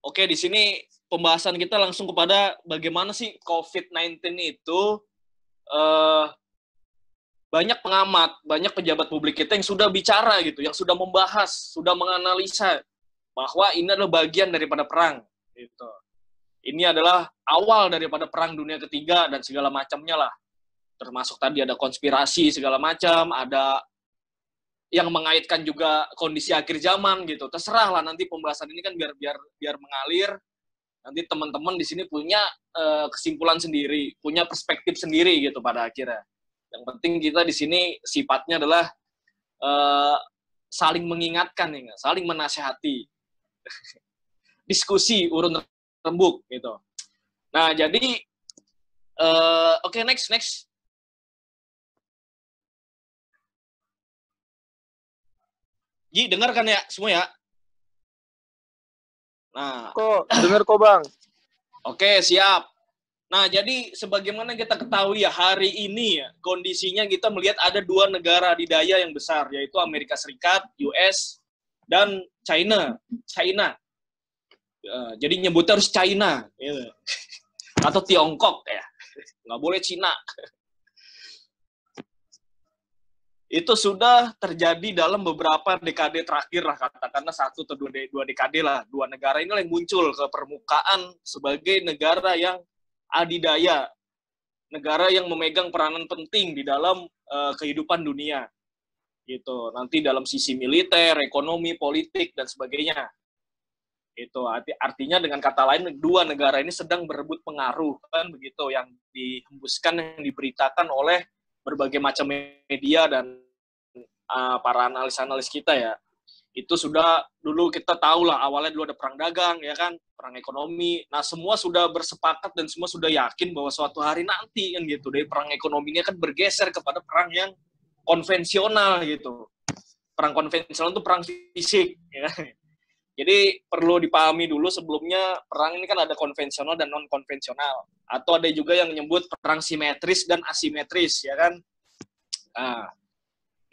Oke, di sini pembahasan kita langsung kepada bagaimana sih COVID-19 itu banyak pengamat, banyak pejabat publik kita yang sudah bicara gitu, yang sudah membahas, sudah menganalisa bahwa ini adalah bagian daripada perang gitu. Ini adalah awal daripada perang dunia ketiga dan segala macamnya lah. Termasuk tadi ada konspirasi segala macam, ada yang mengaitkan juga kondisi akhir zaman gitu. Terserah lah nanti pembahasan ini kan biar mengalir. Nanti teman-teman di sini punya kesimpulan sendiri, punya perspektif sendiri gitu pada akhirnya. Yang penting kita di sini sifatnya adalah saling mengingatkan, ya, saling menasehati, diskusi urun rembuk gitu. Nah jadi oke, next. Ji, dengar kan ya semua ya? Nah, dengar kok Bang. Oke, siap. Nah, jadi sebagaimana kita ketahui ya, hari ini ya, kondisinya kita melihat ada dua negara adidaya yang besar, yaitu Amerika Serikat, US, dan China. Jadi nyebutnya harus China. Gitu. Atau Tiongkok ya. Nggak boleh Cina. Itu sudah terjadi dalam beberapa dekade terakhir lah, katakanlah 1 atau 2 dekade lah. Dua negara ini yang muncul ke permukaan sebagai negara yang adidaya, negara yang memegang peranan penting di dalam kehidupan dunia, gitu. Nanti dalam sisi militer, ekonomi, politik dan sebagainya. Itu artinya dengan kata lain dua negara ini sedang berebut pengaruh, kan begitu yang dihembuskan, yang diberitakan oleh berbagai macam media dan para analis-analis kita ya. Itu sudah dulu kita tahu lah, awalnya dulu ada perang dagang ya kan, perang ekonomi. Nah, semua sudah bersepakat dan semua sudah yakin bahwa suatu hari nanti kan gitu, dari perang ekonominya kan bergeser kepada perang yang konvensional gitu. Perang konvensional itu perang fisik ya. Jadi perlu dipahami dulu sebelumnya, perang ini kan ada konvensional dan non konvensional, atau ada juga yang menyebut perang simetris dan asimetris ya kan.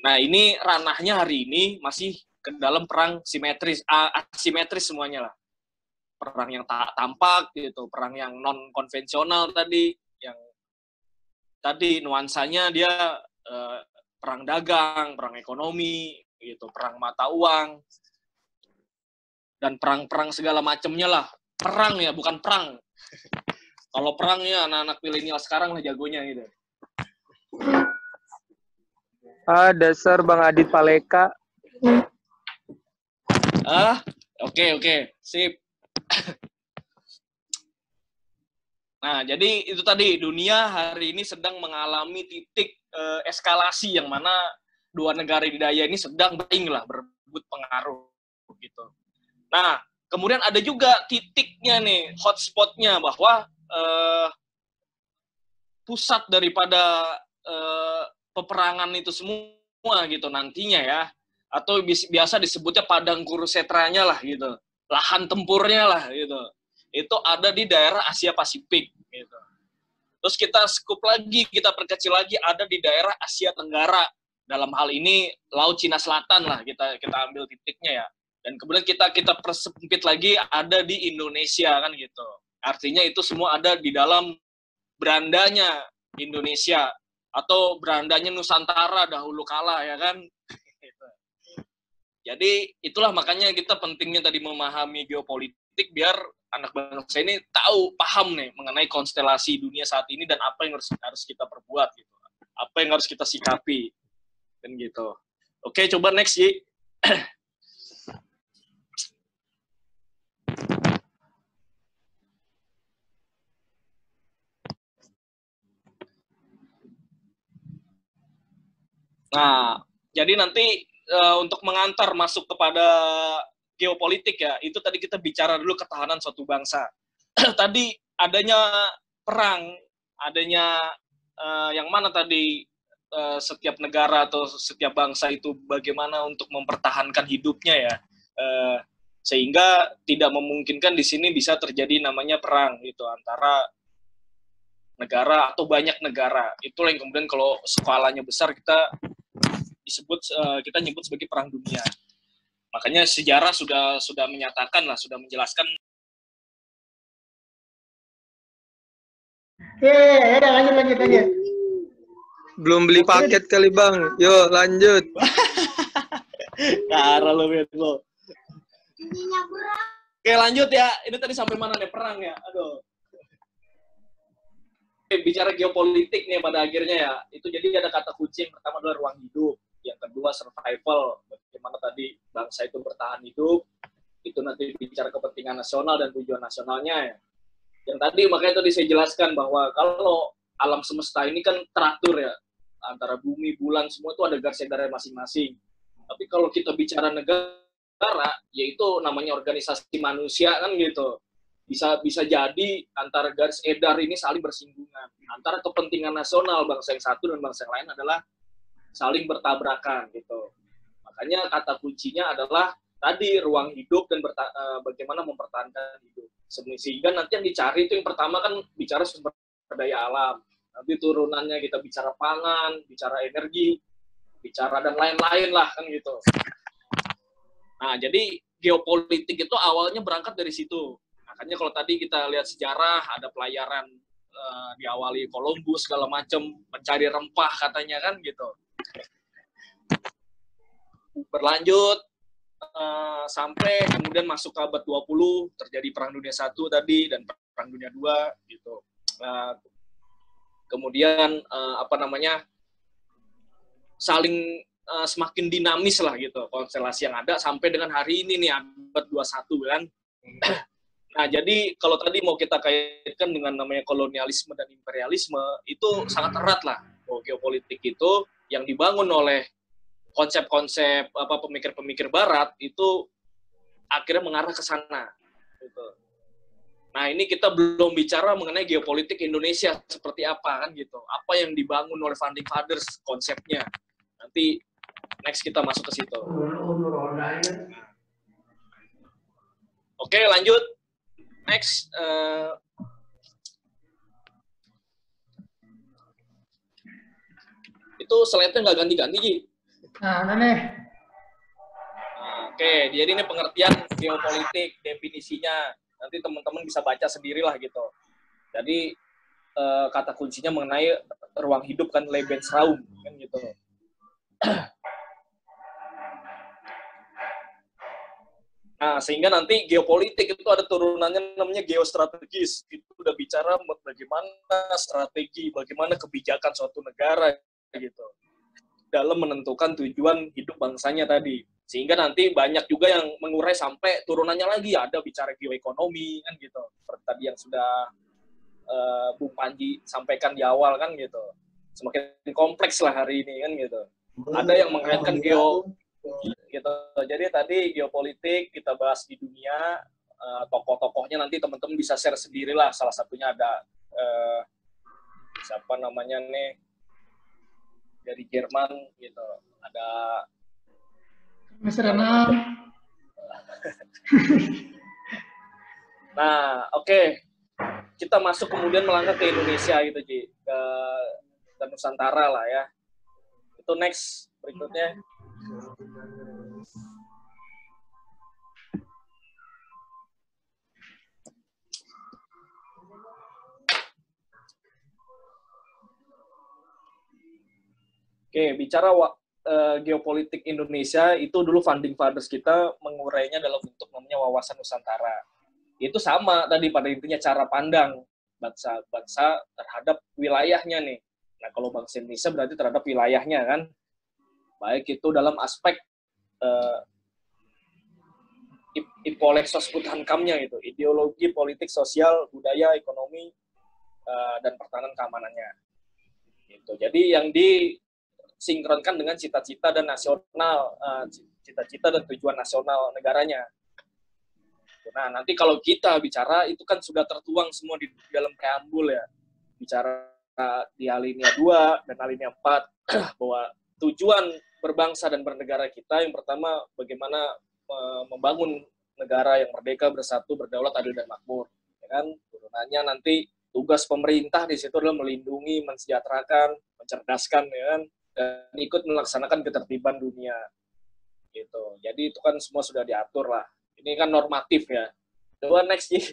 Nah, ini ranahnya hari ini masih ke dalam perang simetris, asimetris semuanya lah. Perang yang tak tampak gitu, perang yang non konvensional tadi, yang tadi nuansanya dia perang dagang, perang ekonomi gitu, perang mata uang dan perang-perang segala macamnya lah. Perang ya, bukan perang. Kalau perang ya anak-anak milenial sekarang lah jagonya gitu. Dasar Bang Adit Paleka. Oke, sip. Nah, jadi itu tadi, dunia hari ini sedang mengalami titik eskalasi yang mana dua negara adidaya ini sedang bersaing lah, berebut pengaruh gitu. Nah, kemudian ada juga titiknya nih, hotspotnya, bahwa pusat daripada peperangan itu semua gitu nantinya ya, atau biasa disebutnya padang kurusetranya lah gitu, lahan tempurnya lah gitu, itu ada di daerah Asia Pasifik gitu. Terus kita scoop lagi, kita perkecil lagi, ada di daerah Asia Tenggara, dalam hal ini Laut Cina Selatan lah, kita ambil titiknya ya. Dan kemudian kita persempit lagi, ada di Indonesia kan gitu. Artinya itu semua ada di dalam berandanya Indonesia atau berandanya Nusantara dahulu kala ya kan. Jadi itulah makanya kita pentingnya tadi memahami geopolitik biar anak bangsa ini paham nih mengenai konstelasi dunia saat ini dan apa yang harus kita perbuat gitu. Apa yang harus kita sikapi dan gitu. Oke, coba next Ji. Nah, jadi nanti untuk mengantar masuk kepada geopolitik ya, itu tadi kita bicara dulu ketahanan suatu bangsa. Tadi adanya perang, adanya yang mana tadi setiap negara atau setiap bangsa itu bagaimana untuk mempertahankan hidupnya ya, sehingga tidak memungkinkan di sini bisa terjadi namanya perang gitu antara negara atau banyak negara. Itulah yang kemudian kalau skalanya besar kita nyebut sebagai perang dunia. Makanya sejarah sudah menyatakan lah, sudah menjelaskan Ya, lanjut. Belum beli paket kali bang. Yo lanjut. Karena lo lo. Oke lanjut ya. Ini tadi sampai mana nih perang ya? Aduh. Bicara geopolitik nih pada akhirnya ya. Itu jadi ada kata kunci yang pertama adalah ruang hidup. Yang kedua survival. Bagaimana tadi bangsa itu bertahan hidup. Itu nanti bicara kepentingan nasional dan tujuan nasionalnya ya. Yang tadi makanya tadi saya jelaskan bahwa kalau alam semesta ini kan teratur ya, antara bumi, bulan, semua itu ada garis edarnya masing-masing. Tapi kalau kita bicara negara, yaitu namanya organisasi manusia kan gitu. Bisa jadi antara garis edar ini saling bersinggungan. Antara kepentingan nasional bangsa yang satu dan bangsa yang lain adalah saling bertabrakan gitu. Makanya kata kuncinya adalah tadi ruang hidup dan bagaimana mempertahankan hidup. Sehingga nanti yang dicari itu yang pertama kan bicara sumber daya alam. Nanti turunannya kita bicara pangan, bicara energi, bicara dan lain-lain lah kan gitu. Nah, jadi geopolitik itu awalnya berangkat dari situ. Makanya kalau tadi kita lihat sejarah, ada pelayaran diawali Columbus segala macam, mencari rempah katanya kan gitu. Berlanjut sampai kemudian masuk ke abad 20, terjadi Perang Dunia I tadi dan Perang Dunia II gitu. Kemudian saling semakin dinamis lah gitu konstelasi yang ada sampai dengan hari ini nih abad 21 kan. Nah, jadi kalau tadi mau kita kaitkan dengan namanya kolonialisme dan imperialisme, itu sangat erat lah. Geopolitik itu yang dibangun oleh konsep-konsep pemikir-pemikir barat itu akhirnya mengarah ke sana gitu. Nah, ini kita belum bicara mengenai geopolitik Indonesia seperti apa kan gitu. Apa yang dibangun oleh founding fathers konsepnya. Nanti next kita masuk ke situ. Oke, lanjut. Next itu slide-nya nggak ganti-ganti, Ji. Nah, nih. Oke, jadi ini pengertian geopolitik, definisinya. Nanti teman-teman bisa baca sendirilah gitu. Jadi kata kuncinya mengenai ruang hidup kan Lebensraum kan gitu. Nah, sehingga nanti geopolitik itu ada turunannya namanya geostrategis. Itu udah bicara bagaimana strategi, bagaimana kebijakan suatu negara gitu dalam menentukan tujuan hidup bangsanya tadi. Sehingga nanti banyak juga yang mengurai sampai turunannya lagi, ada bicara geoekonomi kan gitu. Seperti tadi yang sudah Bung Panji sampaikan di awal kan gitu. Semakin kompleks lah hari ini kan gitu. Ada yang mengkaitkan gitu. Jadi tadi geopolitik kita bahas di dunia, tokoh-tokohnya nanti teman-teman bisa share sendirilah. Salah satunya ada siapa namanya nih dari Jerman gitu. Ada Mas Renal. Nah, oke. Kita masuk kemudian melangkah ke Indonesia gitu, Ji. Ke Nusantara lah ya. Itu next berikutnya. Oke, bicara geopolitik Indonesia, itu dulu founding fathers kita mengurainya dalam bentuk namanya wawasan Nusantara. Itu sama tadi pada intinya cara pandang bangsa terhadap wilayahnya nih. Nah, kalau bangsa Indonesia berarti terhadap wilayahnya kan. Baik itu dalam aspek Ipolexos Uthankamnya gitu, ideologi, politik, sosial, budaya, ekonomi, dan pertahanan keamanannya. Gitu. Jadi yang disinkronkan dengan cita-cita dan nasional, cita-cita dan tujuan nasional negaranya. Nah, nanti kalau kita bicara, itu kan sudah tertuang semua di dalam preambul ya. Bicara di alinea 2 dan alinea 4, bahwa tujuan berbangsa dan bernegara kita, yang pertama, bagaimana membangun negara yang merdeka, bersatu, berdaulat, adil, dan makmur. Ya kan? Turunannya nanti tugas pemerintah di situ adalah melindungi, mensejahterakan, mencerdaskan, ya kan? Dan ikut melaksanakan ketertiban dunia. Gitu. Jadi itu kan semua sudah diatur lah. Ini kan normatif ya. Coba next sih.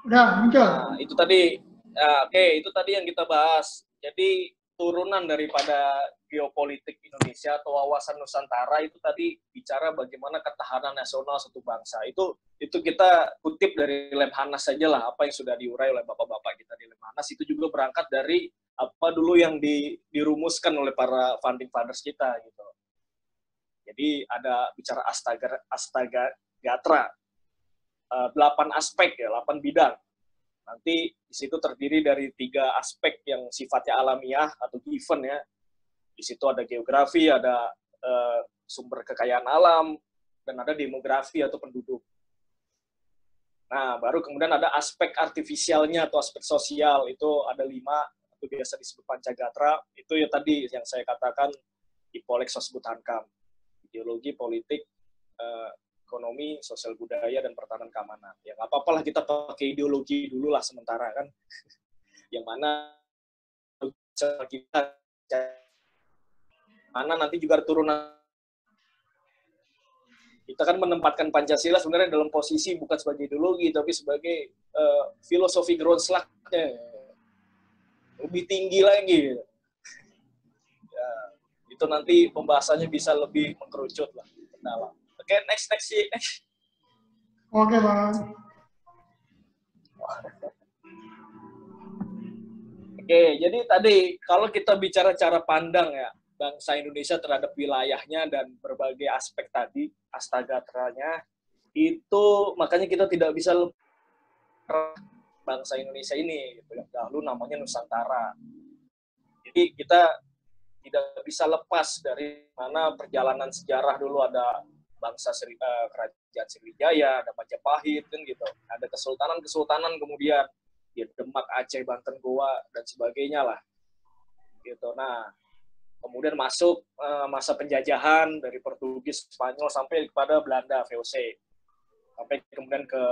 Udah muncul. Nah, itu tadi, oke, itu tadi yang kita bahas. Jadi turunan daripada geopolitik Indonesia atau wawasan Nusantara itu tadi bicara bagaimana ketahanan nasional satu bangsa. Itu kita kutip dari Lemhanas saja lah, apa yang sudah diurai oleh bapak-bapak kita di Lemhanas itu juga berangkat dari apa dulu yang dirumuskan oleh para founding fathers kita gitu. Jadi ada bicara Astaga Gatra, 8 aspek ya, 8 bidang. Nanti di situ terdiri dari 3 aspek yang sifatnya alamiah atau given ya. Di situ ada geografi, ada sumber kekayaan alam, dan ada demografi atau penduduk. Nah, baru kemudian ada aspek artifisialnya atau aspek sosial, itu ada 5, itu biasa disebut Pancagatra. Itu ya tadi yang saya katakan Ipolek Sosbud Hankam. Ideologi, politik, ekonomi, sosial budaya, dan pertahanan keamanan. Ya nggak apa-apa lah kita pakai ideologi dulu lah sementara kan. Yang mana kita nanti juga turunan. Kita kan menempatkan Pancasila sebenarnya dalam posisi bukan sebagai ideologi, tapi sebagai filosofi Grondslagnya. Lebih tinggi lagi. Ya, itu nanti pembahasannya bisa lebih mengkerucut lah ke dalam. Oke, next. Oke, Bang. Oke, jadi tadi kalau kita bicara cara pandang ya, bangsa Indonesia terhadap wilayahnya dan berbagai aspek tadi, astagatranya, itu makanya kita tidak bisa bangsa Indonesia ini, gitu, yang dahulu namanya Nusantara. Jadi kita tidak bisa lepas dari mana perjalanan sejarah dulu ada bangsa kerajaan Sriwijaya, ada Majapahit kan gitu. Ada kesultanan kemudian di Demak, Aceh, Banten, Goa dan sebagainya lah. Gitu. Nah, kemudian masuk masa penjajahan dari Portugis, Spanyol sampai kepada Belanda, VOC. Sampai kemudian ke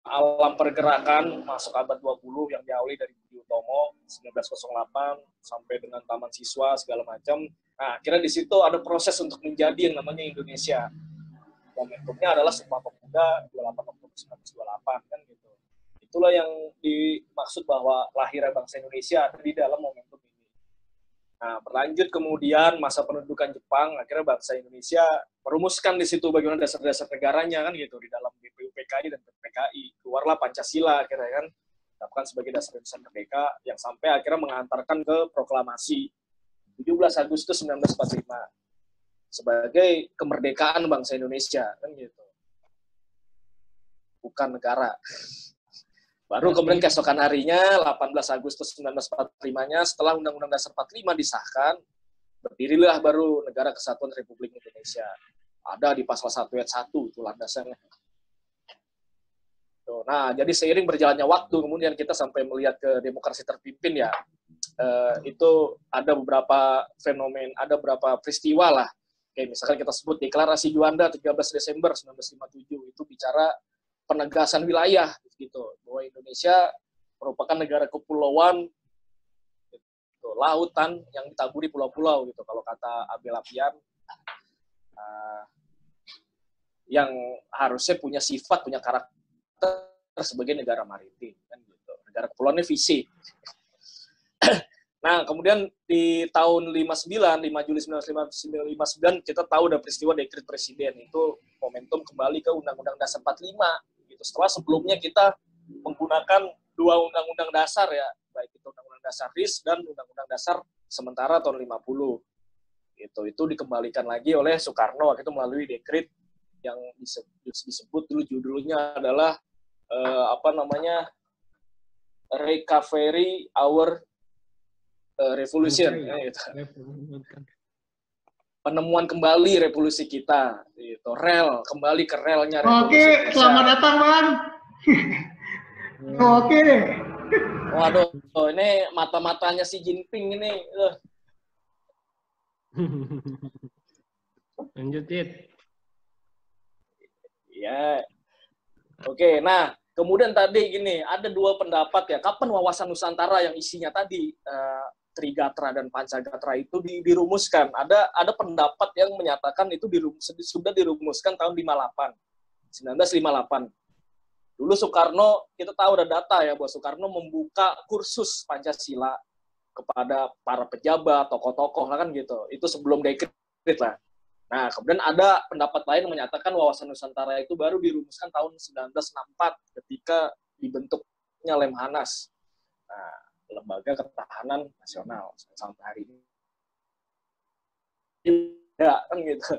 alam pergerakan masuk abad 20 yang diawali dari Budi Utomo 1908 sampai dengan Taman Siswa segala macam. Nah, akhirnya di situ ada proses untuk menjadi yang namanya Indonesia. Momentumnya adalah Sumpah Pemuda 28 Oktober 1928 kan gitu. Itulah yang dimaksud bahwa lahirnya bangsa Indonesia ada di dalam momentum ini. Nah, berlanjut kemudian masa pendudukan Jepang, akhirnya bangsa Indonesia merumuskan di situ bagaimana dasar-dasar negaranya kan gitu di dalam BPUPKI dan PPKI. Keluarlah Pancasila akhirnya kan, ditetapkan sebagai dasar Indonesia Merdeka yang sampai akhirnya mengantarkan ke proklamasi 17 Agustus 1945 sebagai kemerdekaan bangsa Indonesia kan gitu. Bukan negara. Baru kemudian keesokan harinya 18 Agustus 1945-nya setelah Undang-Undang Dasar 45 disahkan, berdirilah baru Negara Kesatuan Republik Indonesia. Ada di pasal 1 ayat 1 itu landasannya. Nah, jadi seiring berjalannya waktu kemudian kita sampai melihat ke demokrasi terpimpin ya. Itu ada beberapa fenomen, ada beberapa peristiwa lah. Kayak misalkan kita sebut Deklarasi Juanda 13 Desember 1957 itu bicara penegasan wilayah gitu, bahwa Indonesia merupakan negara kepulauan gitu, lautan yang ditaburi pulau-pulau gitu kalau kata Abel Apian, yang harusnya punya sifat, punya karakter sebagai negara maritim kan gitu. Negara kepulauannya visi. Nah, kemudian di tahun 5 Juli 1959 kita tahu ada peristiwa dekret presiden, itu momentum kembali ke Undang-Undang Dasar 45 gitu. Setelah sebelumnya kita menggunakan 2 undang-undang dasar ya, baik itu Undang-Undang Dasar RIS dan Undang-Undang Dasar sementara tahun 50. Itu dikembalikan lagi oleh Soekarno waktu itu melalui dekret yang disebut dulu judulnya adalah Recovery Our Revolution gitu. Penemuan kembali revolusi kita gitu. Kembali ke relnya revolusi. Oke, selamat datang, Bang. Oke deh. Waduh, ini mata-matanya si Jinping ini. Lanjut, Dit. Ya. Oke, nah kemudian tadi gini, ada 2 pendapat ya. Kapan wawasan Nusantara yang isinya tadi Trigatra dan Pancagatra itu dirumuskan? Ada pendapat yang menyatakan itu sudah dirumuskan tahun 1958. Dulu Soekarno, kita tahu ada data ya, bahwa Soekarno membuka kursus Pancasila kepada para pejabat, tokoh-tokoh lah kan gitu. Itu sebelum dekret lah. Nah, kemudian ada pendapat lain menyatakan wawasan Nusantara itu baru dirumuskan tahun 1964 ketika dibentuknya Lemhanas, nah, Lembaga Ketahanan Nasional sampai hari ini. Ya, kan gitu.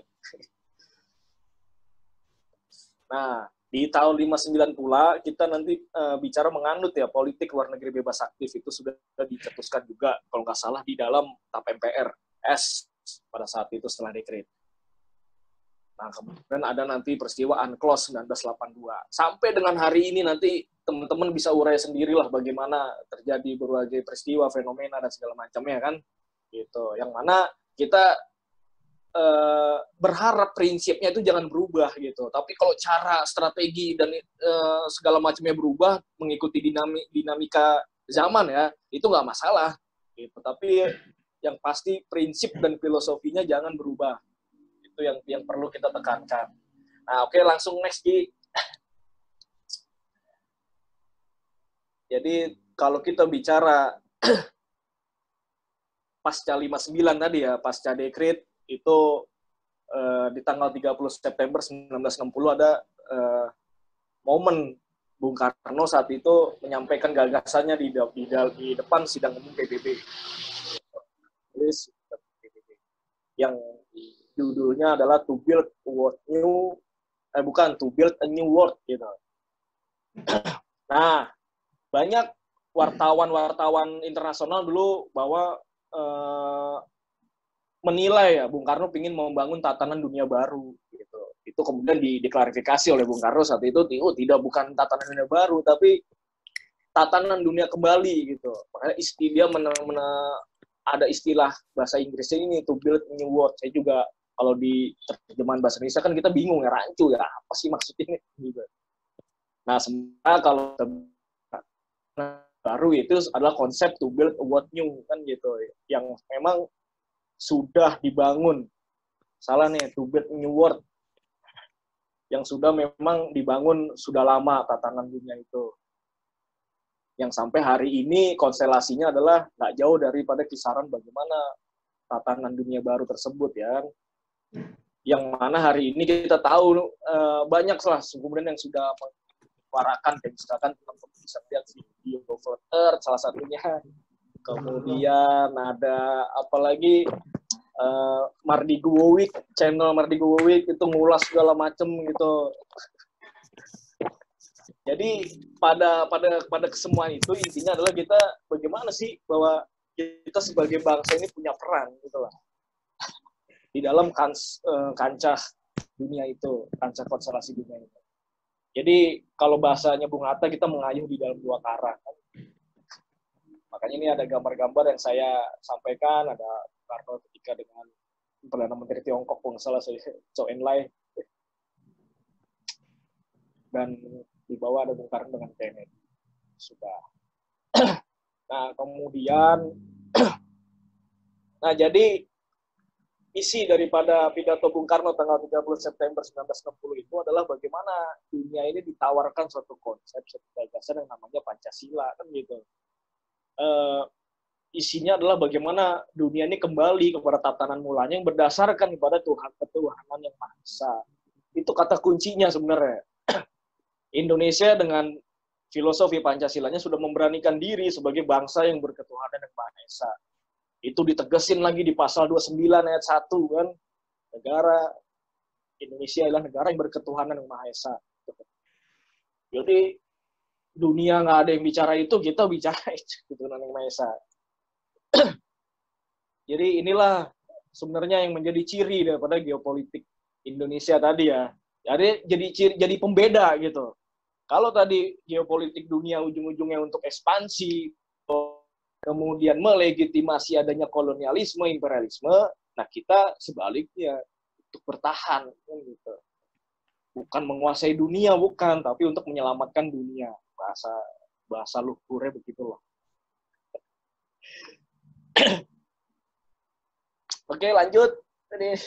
Nah, di tahun 59 pula kita nanti bicara menganut ya politik luar negeri bebas aktif itu sudah dicetuskan juga kalau nggak salah di dalam TAP MPR-S pada saat itu setelah dekret. Nah, kemudian ada nanti peristiwa UNCLOS 1982. Sampai dengan hari ini nanti teman-teman bisa urai sendirilah bagaimana terjadi berbagai peristiwa, fenomena dan segala macamnya kan. Gitu. Yang mana kita berharap prinsipnya itu jangan berubah gitu. Tapi kalau cara, strategi dan segala macamnya berubah mengikuti dinamika zaman ya, itu nggak masalah. Gitu. Tapi yang pasti prinsip dan filosofinya jangan berubah. Itu yang perlu kita tekankan. Nah, oke, langsung next, Gi. Jadi, kalau kita bicara pasca 59 tadi ya, pasca dekret, itu di tanggal 30 September 1960 ada momen Bung Karno saat itu menyampaikan gagasannya di depan sidang umum PBB. Yang judulnya adalah to build a new world gitu. Nah, banyak wartawan internasional dulu bahwa menilai ya Bung Karno ingin membangun tatanan dunia baru gitu. Itu kemudian diklarifikasi oleh Bung Karno saat itu, tidak bukan tatanan dunia baru tapi tatanan dunia kembali gitu. Makanya dia ada istilah bahasa Inggrisnya ini to build a new world. Saya juga kalau di terjemahan bahasa Indonesia kan kita bingung ya, rancu ya, apa sih maksudnya gitu. Nah, sementara kalau baru itu adalah konsep to build a world new kan gitu, yang memang sudah dibangun. Salah nih, to build a new world yang sudah memang dibangun sudah lama tatanan dunia itu. Yang sampai hari ini konstelasinya adalah nggak jauh daripada kisaran bagaimana tatanan dunia baru tersebut ya. Yang mana hari ini kita tahu banyak lah kemudian yang sudah menyuarakan, kayak misalkan teman-teman bisa lihat video Flat Earth salah satunya. Kemudian ada apalagi Mardi Guwowik, channel Mardi Guwowik itu ngulas segala macem gitu. Jadi pada kesemuan itu intinya adalah kita bagaimana sih bahwa kita sebagai bangsa ini punya peran gitu lah di dalam kancah dunia itu, kancah konstelasi dunia itu. Jadi kalau bahasanya Bung Hatta, kita mengayuh di dalam dua karang. Makanya ini ada gambar-gambar yang saya sampaikan, ada Karno ketika dengan Perdana Menteri Tiongkok, kalau nggak salah Zhou Enlai, dan di bawah ada Bung Karno dengan Kennedy. Sudah. Nah, kemudian, nah jadi isi daripada pidato Bung Karno tanggal 30 September 1960 itu adalah bagaimana dunia ini ditawarkan suatu konsep, suatu gagasan yang namanya Pancasila, kan gitu. Isinya adalah bagaimana dunia ini kembali kepada tatanan mulanya yang berdasarkan kepada ketuhanan yang Maha Esa. Itu kata kuncinya sebenarnya. Indonesia dengan filosofi Pancasilanya sudah memberanikan diri sebagai bangsa yang berketuhanan yang Maha Esa. Itu ditegesin lagi di pasal 29 ayat 1 kan. Negara Indonesia adalah negara yang berketuhanan yang Maha Esa. Jadi dunia nggak ada yang bicara itu, kita bicara ketuhanan yang Maha Esa. Jadi inilah sebenarnya yang menjadi ciri daripada geopolitik Indonesia tadi ya. Jadi pembeda gitu. Kalau tadi geopolitik dunia ujung-ujungnya untuk ekspansi, kemudian melegitimasi adanya kolonialisme, imperialisme, nah kita sebaliknya untuk bertahan gitu. Bukan menguasai dunia, bukan, tapi untuk menyelamatkan dunia. Bahasa luhurnya begitulah. Oke, lanjut. Ini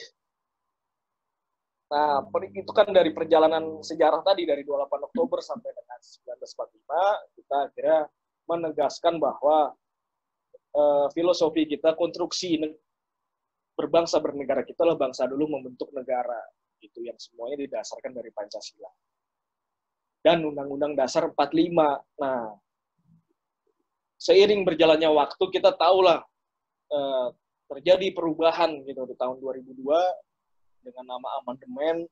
Nah, itu kan dari perjalanan sejarah tadi dari 28 Oktober sampai dengan 1945, kita akhirnya menegaskan bahwa filosofi kita, konstruksi berbangsa bernegara kita lah bangsa dulu membentuk negara. Itu yang semuanya didasarkan dari Pancasila. Dan Undang-Undang Dasar 45. Nah, seiring berjalannya waktu kita tahulah terjadi perubahan gitu di tahun 2002 dengan nama amandemen,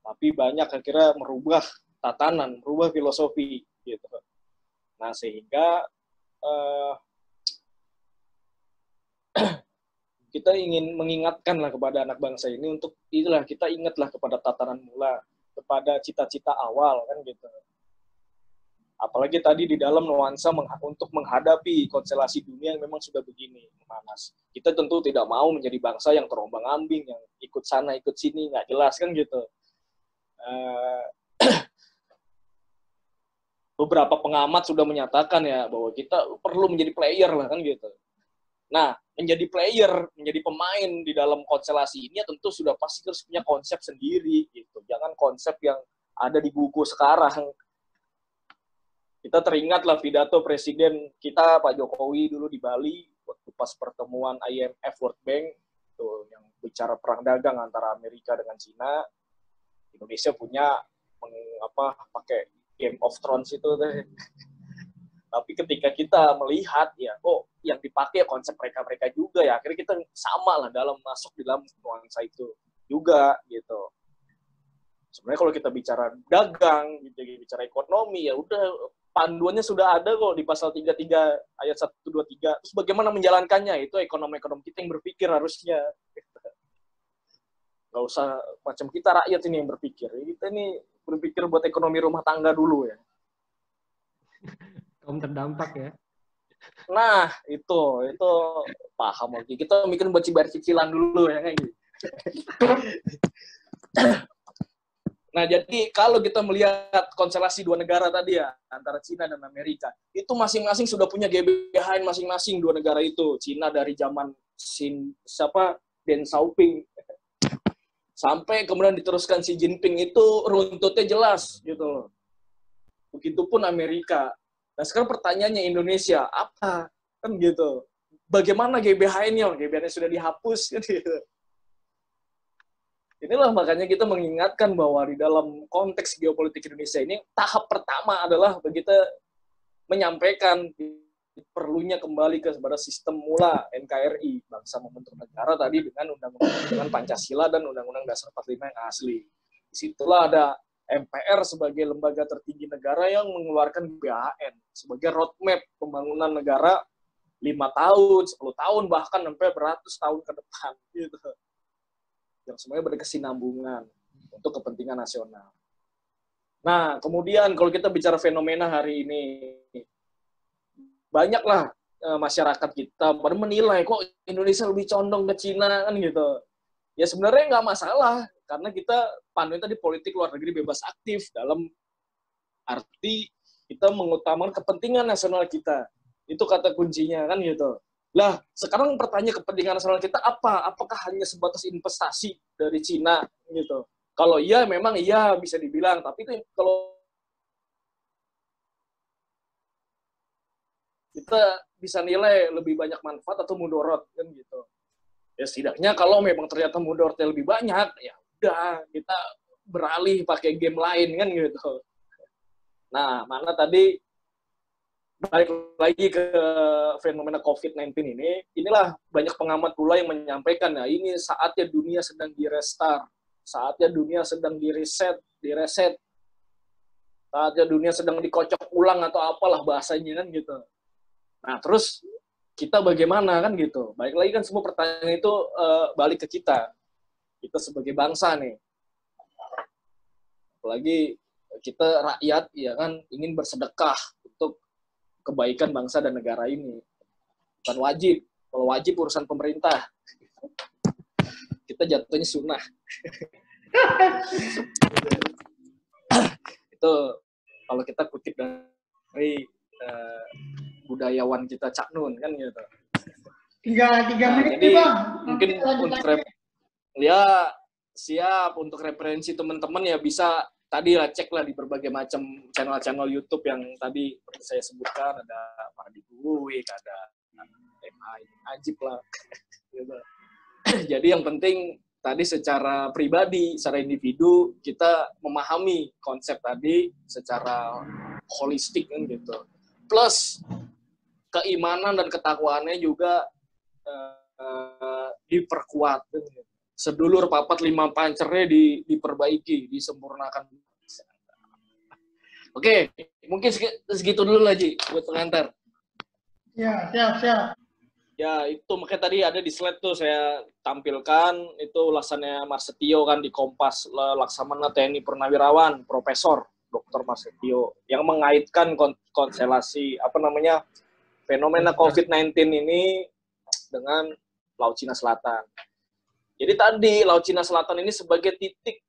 tapi banyak akhirnya merubah tatanan, merubah filosofi gitu. Nah, sehingga kita ingin mengingatkan lah kepada anak bangsa ini untuk itulah kita ingatlah kepada tatanan mula, kepada cita-cita awal kan gitu. Apalagi tadi di dalam nuansa untuk menghadapi konstelasi dunia yang memang sudah begini memanas. Kita tentu tidak mau menjadi bangsa yang terombang-ambing, yang ikut sana, ikut sini, nggak jelas kan gitu. Beberapa pengamat sudah menyatakan ya bahwa kita perlu menjadi player lah kan gitu. Nah, menjadi player, menjadi pemain di dalam konstelasi ini ya tentu sudah pasti harus punya konsep sendiri gitu. Jangan konsep yang ada di buku sekarang. Kita teringatlah pidato Presiden kita Pak Jokowi dulu di Bali waktu pas pertemuan IMF World Bank tuh yang bicara perang dagang antara Amerika dengan Cina. Indonesia punya pakai Game of Thrones itu deh. Tapi ketika kita melihat ya kok yang dipakai konsep mereka juga ya akhirnya kita sama lah masuk di dalam nuansa itu juga gitu. Sebenarnya kalau kita bicara dagang, gitu, bicara ekonomi ya udah panduannya sudah ada kok di pasal 33 ayat 123. Terus bagaimana menjalankannya? Itu ekonomi kita yang berpikir harusnya. Nggak usah macam kita rakyat ini yang berpikir. Kita ini berpikir buat ekonomi rumah tangga dulu ya. Kaum terdampak ya. Nah, itu paham lagi. Kita mikir buat bayar cicilan dulu ya kayak gitu. Nah, jadi kalau kita melihat konstelasi dua negara tadi ya, antara Cina dan Amerika, itu masing-masing sudah punya GBHN masing-masing dua negara itu. Cina dari zaman Deng Xiaoping, sampai kemudian diteruskan Xi Jinping itu runtutnya jelas gitu loh. Begitupun Amerika. Nah, sekarang pertanyaannya Indonesia, apa? Kan gitu. Bagaimana GBHN-nya? GBHN-nya sudah dihapus kan gitu. Inilah makanya kita mengingatkan bahwa di dalam konteks geopolitik Indonesia ini, tahap pertama adalah kita menyampaikan perlunya kembali kepada sistem mula NKRI, bangsa membentuk negara tadi dengan undang-undang dengan Pancasila dan Undang-Undang Dasar 45 yang asli. Disitulah ada MPR sebagai lembaga tertinggi negara yang mengeluarkan GBHN sebagai roadmap pembangunan negara 5 tahun, 10 tahun, bahkan sampai beratus tahun ke depan. Gitu. Yang semuanya berkesinambungan untuk kepentingan nasional. Nah, kemudian kalau kita bicara fenomena hari ini, banyaklah masyarakat kita pada menilai kok Indonesia lebih condong ke Cina kan gitu. Ya sebenarnya nggak masalah, karena kita pandunya tadi politik luar negeri bebas aktif dalam arti kita mengutamakan kepentingan nasional kita. Itu kata kuncinya kan gitu. Lah, sekarang pertanyaan kepentingan nasional kita apa? Apakah hanya sebatas investasi dari Cina gitu? Kalau iya, memang iya bisa dibilang. Tapi itu kalau kita bisa nilai lebih banyak manfaat atau mudorot kan gitu. Ya setidaknya kalau memang ternyata mudorotnya lebih banyak, ya udah kita beralih pakai game lain kan gitu. Nah, mana tadi balik lagi ke fenomena COVID-19 ini, inilah banyak pengamat pula yang menyampaikan, ya ini saatnya dunia sedang di-restart, saatnya dunia sedang di-reset, saatnya dunia sedang dikocok ulang atau apalah bahasanya kan gitu. Nah terus kita bagaimana kan gitu, balik lagi kan semua pertanyaan itu balik ke kita sebagai bangsa nih, apalagi kita rakyat ya kan ingin bersedekah untuk kebaikan bangsa dan negara ini. Bukan wajib. Kalau wajib urusan pemerintah. Kita jatuhnya sunnah. Itu kalau kita kutip dari budayawan kita Cak Nun kan gitu. Tiga menit jadi nih, Bang. mungkin ya Siap, untuk referensi teman-teman ya bisa tadi lah cek lah di berbagai macam channel-channel YouTube yang tadi saya sebutkan, ada Pak Dikuwik, ada MA Ajib lah. Gitu. Jadi yang penting tadi secara pribadi, secara individu kita memahami konsep tadi secara holistik kan gitu. Plus keimanan dan ketakwaannya juga diperkuat. Gitu. Sedulur papat lima pancernya diperbaiki, disempurnakan. Oke, mungkin segitu dulu lah Ji, buat pengantar. Ya, siap. Ya, itu makanya tadi ada di slide tuh saya tampilkan, itu ulasannya Marsetio kan di Kompas, Laksamana TNI Purnawirawan, Profesor Dr. Marsetio, yang mengaitkan konstelasi, fenomena COVID-19 ini dengan Laut Cina Selatan. Jadi tadi Laut Cina Selatan ini sebagai titik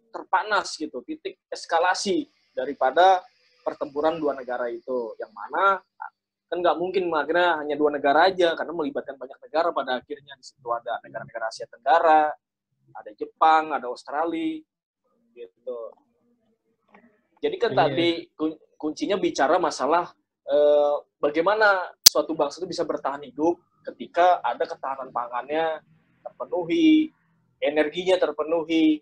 terpanas gitu, titik eskalasi daripada pertempuran dua negara itu, yang mana kan nggak mungkin akhirnya hanya dua negara aja, karena melibatkan banyak negara pada akhirnya. Di situ ada negara-negara Asia Tenggara, ada Jepang, ada Australia, gitu. Jadi kan tadi kuncinya bicara masalah bagaimana suatu bangsa itu bisa bertahan hidup ketika ada ketahanan pangannya terpenuhi, energinya terpenuhi.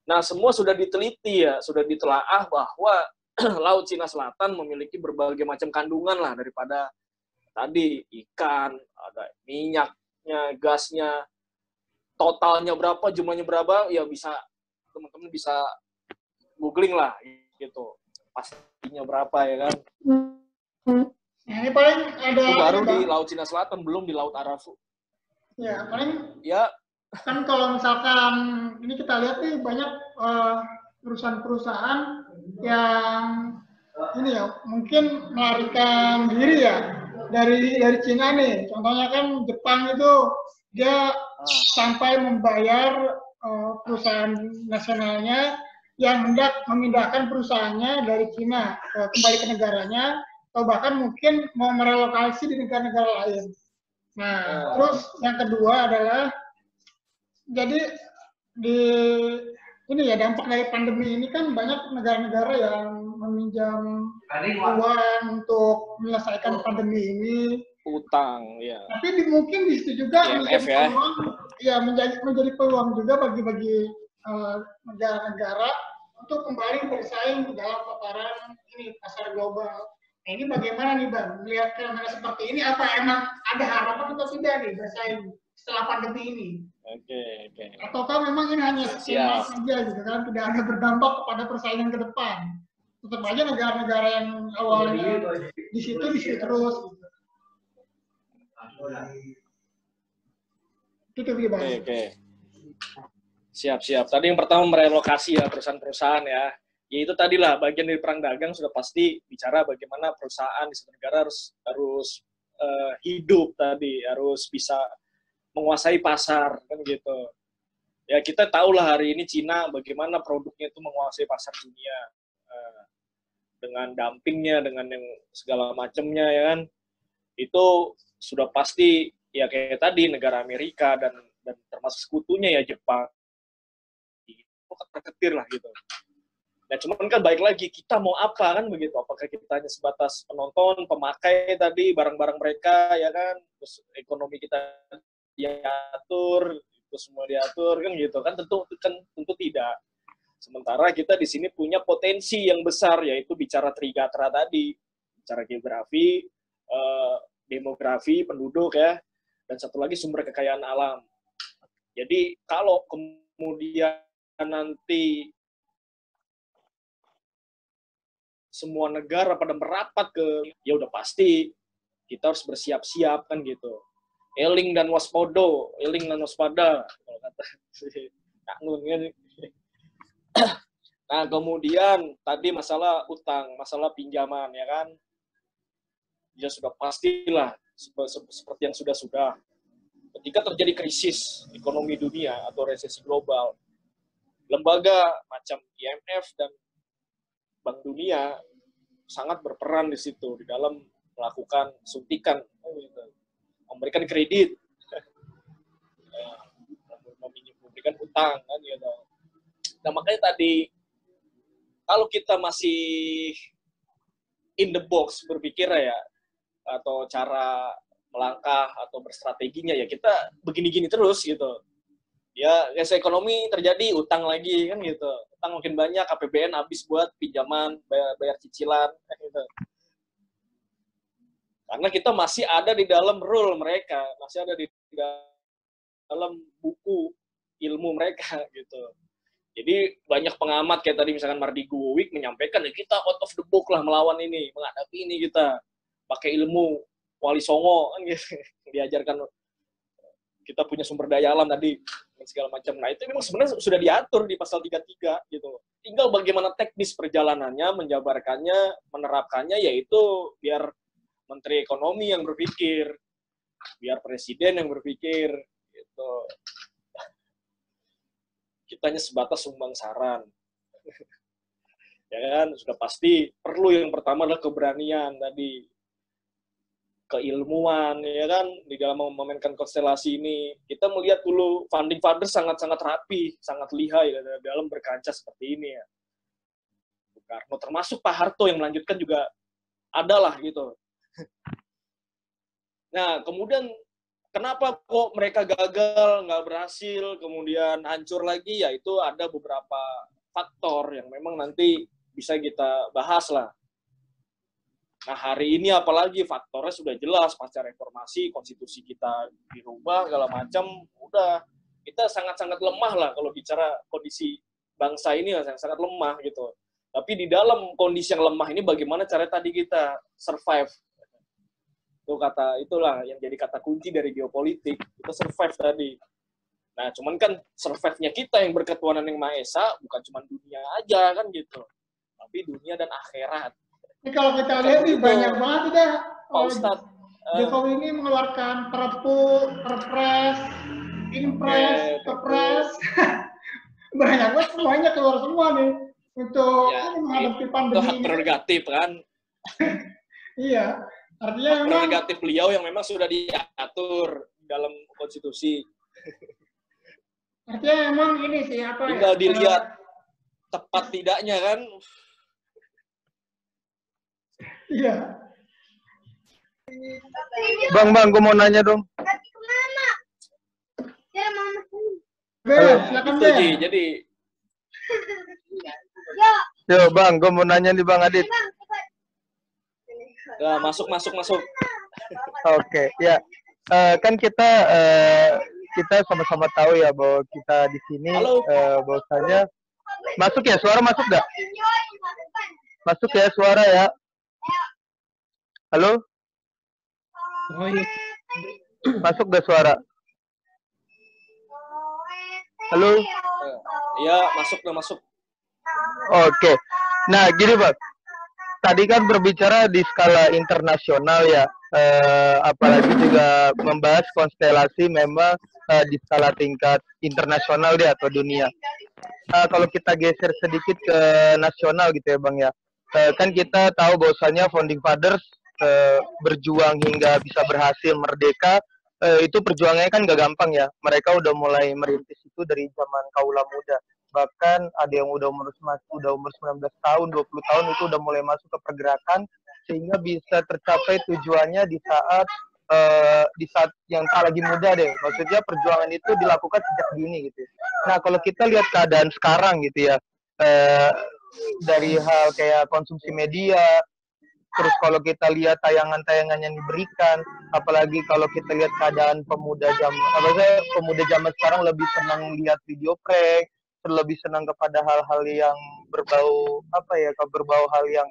Nah, semua sudah diteliti ya, sudah ditelaah bahwa Laut Cina Selatan memiliki berbagai macam kandungan lah, daripada tadi ikan, ada minyaknya, gasnya, totalnya berapa, jumlahnya berapa, ya bisa teman-teman bisa googling lah gitu, pastinya berapa ya kan. Nah, ini paling ada itu baru di Laut Cina Selatan, belum di Laut Arafu. Ya, paling ya kan kalau misalkan ini kita lihat nih banyak perusahaan-perusahaan yang ini ya mungkin melarikan diri ya dari Cina nih. Contohnya kan Jepang itu dia sampai membayar perusahaan nasionalnya yang hendak memindahkan perusahaannya dari Cina kembali ke negaranya, atau bahkan mungkin mau merelokasi di negara-negara lain. Nah, terus yang kedua adalah jadi di ini ya dampak dari pandemi ini kan banyak negara-negara yang meminjam uang untuk menyelesaikan pandemi ini, utang ya. Tapi mungkin di situ juga IMF ya. Peluang, ya menjadi peluang juga bagi negara-negara untuk kembali bersaing dalam tataran ini pasar global. Nah, ini bagaimana nih Bang? Melihat fenomena seperti ini, apa emang ada harapan atau tidak nih bersaing setelah pandemi ini? Oke. Ataukah memang ini hanya skema saja gitu kan, tidak ada berdampak kepada persaingan ke depan? Tetap aja negara-negara yang awalnya di situ terus. Gitu. Oke. Siap. Tadi yang pertama merelokasi ya perusahaan-perusahaan ya. Ya itu tadilah bagian dari perang dagang, sudah pasti bicara bagaimana perusahaan di suatu negara harus hidup tadi, harus bisa menguasai pasar kan gitu. Ya kita tahulah hari ini Cina bagaimana produknya itu menguasai pasar dunia dengan dumpingnya, dengan yang segala macamnya ya kan. Itu sudah pasti ya kayak tadi negara Amerika dan termasuk sekutunya ya Jepang. Itu ketar-ketir lah gitu. Nah, cuman kan baik lagi, kita mau apa kan begitu? Apakah kita hanya sebatas penonton, pemakai tadi, barang-barang mereka, ya kan? Terus ekonomi kita diatur, itu semua diatur, kan gitu. Kan tentu tidak. Sementara kita di sini punya potensi yang besar, yaitu bicara Trigatra tadi. Bicara geografi, demografi, penduduk ya, dan satu lagi sumber kekayaan alam. Jadi, kalau kemudian nanti semua negara pada merapat ke, ya udah pasti kita harus bersiap-siap kan gitu. Eling dan waspada kalau kata Kak Nun kan. Nah, kemudian tadi masalah utang, masalah pinjaman ya kan. Ya sudah pastilah seperti yang sudah. Ketika terjadi krisis ekonomi dunia atau resesi global, lembaga macam IMF dan Bank Dunia sangat berperan di situ, di dalam melakukan suntikan, memberikan kredit, memberikan dengan utang kan gitu. Nah makanya tadi kalau kita masih in the box berpikir ya, atau cara melangkah atau berstrateginya ya kita begini-gini terus gitu. Ya, krisis ekonomi terjadi, utang lagi kan gitu. Utang makin banyak, APBN habis buat pinjaman, bayar cicilan kan gitu. Karena kita masih ada di dalam rule mereka, masih ada di dalam buku ilmu mereka gitu. Jadi banyak pengamat kayak tadi misalkan Mardi Guwik menyampaikan ya kita out of the box lah melawan ini, menghadapi ini kita pakai ilmu Wali Songo kan gitu. Diajarkan kita punya sumber daya alam tadi dan segala macam. Nah, itu memang sebenarnya sudah diatur di pasal 33 gitu. Tinggal bagaimana teknis perjalanannya, menjabarkannya, menerapkannya yaitu biar Menteri Ekonomi yang berpikir, biar Presiden yang berpikir gitu. Kita hanya sebatas sumbang saran. Ya kan, sudah pasti perlu yang pertama adalah keberanian tadi, keilmuan, ya kan, di dalam memainkan konstelasi ini. Kita melihat dulu founding fathers sangat-sangat rapi, sangat lihai dalam berkaca seperti ini ya. Bung Karno, termasuk Pak Harto yang melanjutkan juga adalah gitu. Nah, kemudian kenapa kok mereka gagal, nggak berhasil, kemudian hancur lagi, ya itu ada beberapa faktor yang memang nanti bisa kita bahas lah. Nah, hari ini apalagi faktornya sudah jelas, pasca reformasi, konstitusi kita dirubah, segala macam, udah kita sangat-sangat lemah lah kalau bicara kondisi bangsa ini sangat lemah gitu. Tapi di dalam kondisi yang lemah ini bagaimana cara tadi kita survive? Itulah yang jadi kata kunci dari geopolitik, kita survive tadi. Nah, cuman kan survive-nya kita yang berketuhanan yang Maha Esa bukan cuma dunia aja kan gitu, tapi dunia dan akhirat. Ini kalau kita lihat nih banyak banget udah Pak Ustadz, Jokowi ini mengeluarkan perpu, perpres, impres, kepres, banyak banget semuanya keluar semua nih untuk ya, menghadapi pandemi. Itu hak prerogatif kan? Iya, artinya hak prerogatif beliau yang memang sudah diatur dalam konstitusi. Artinya memang ini sih apa tinggal ya? Dilihat tepat tidaknya kan? Iya. Bang, gue mau nanya dong. Silakan Itu Ji, jadi Yo, Bang, gue mau nanya nih Bang Adit. ya, masuk. Oke, ya. Kan kita sama-sama tahu ya bahwa kita di sini bahwasanya masuk ya, suara masuk nggak? Masuk ya suara ya. Halo? Oh iya. Masuk gak suara? Halo? ya masuk. Oke. Nah, gini Bang. Tadi kan berbicara di skala internasional ya. Apalagi juga membahas konstelasi memang di skala tingkat internasional deh atau dunia. Kalau kita geser sedikit ke nasional gitu ya Bang ya. Kan kita tahu bahwasanya founding fathers berjuang hingga bisa berhasil merdeka, itu perjuangannya kan gak gampang ya. Mereka udah mulai merintis itu dari zaman kaula muda. Bahkan ada yang udah umur 19 tahun, 20 tahun itu udah mulai masuk ke pergerakan sehingga bisa tercapai tujuannya di saat yang tak lagi muda deh. Maksudnya perjuangan itu dilakukan sejak dini gitu. Nah, kalau kita lihat keadaan sekarang gitu ya, dari hal kayak konsumsi media, terus kalau kita lihat tayangan-tayangan yang diberikan, apalagi kalau kita lihat keadaan pemuda zaman sekarang lebih senang lihat video prank, lebih senang kepada hal-hal yang berbau hal yang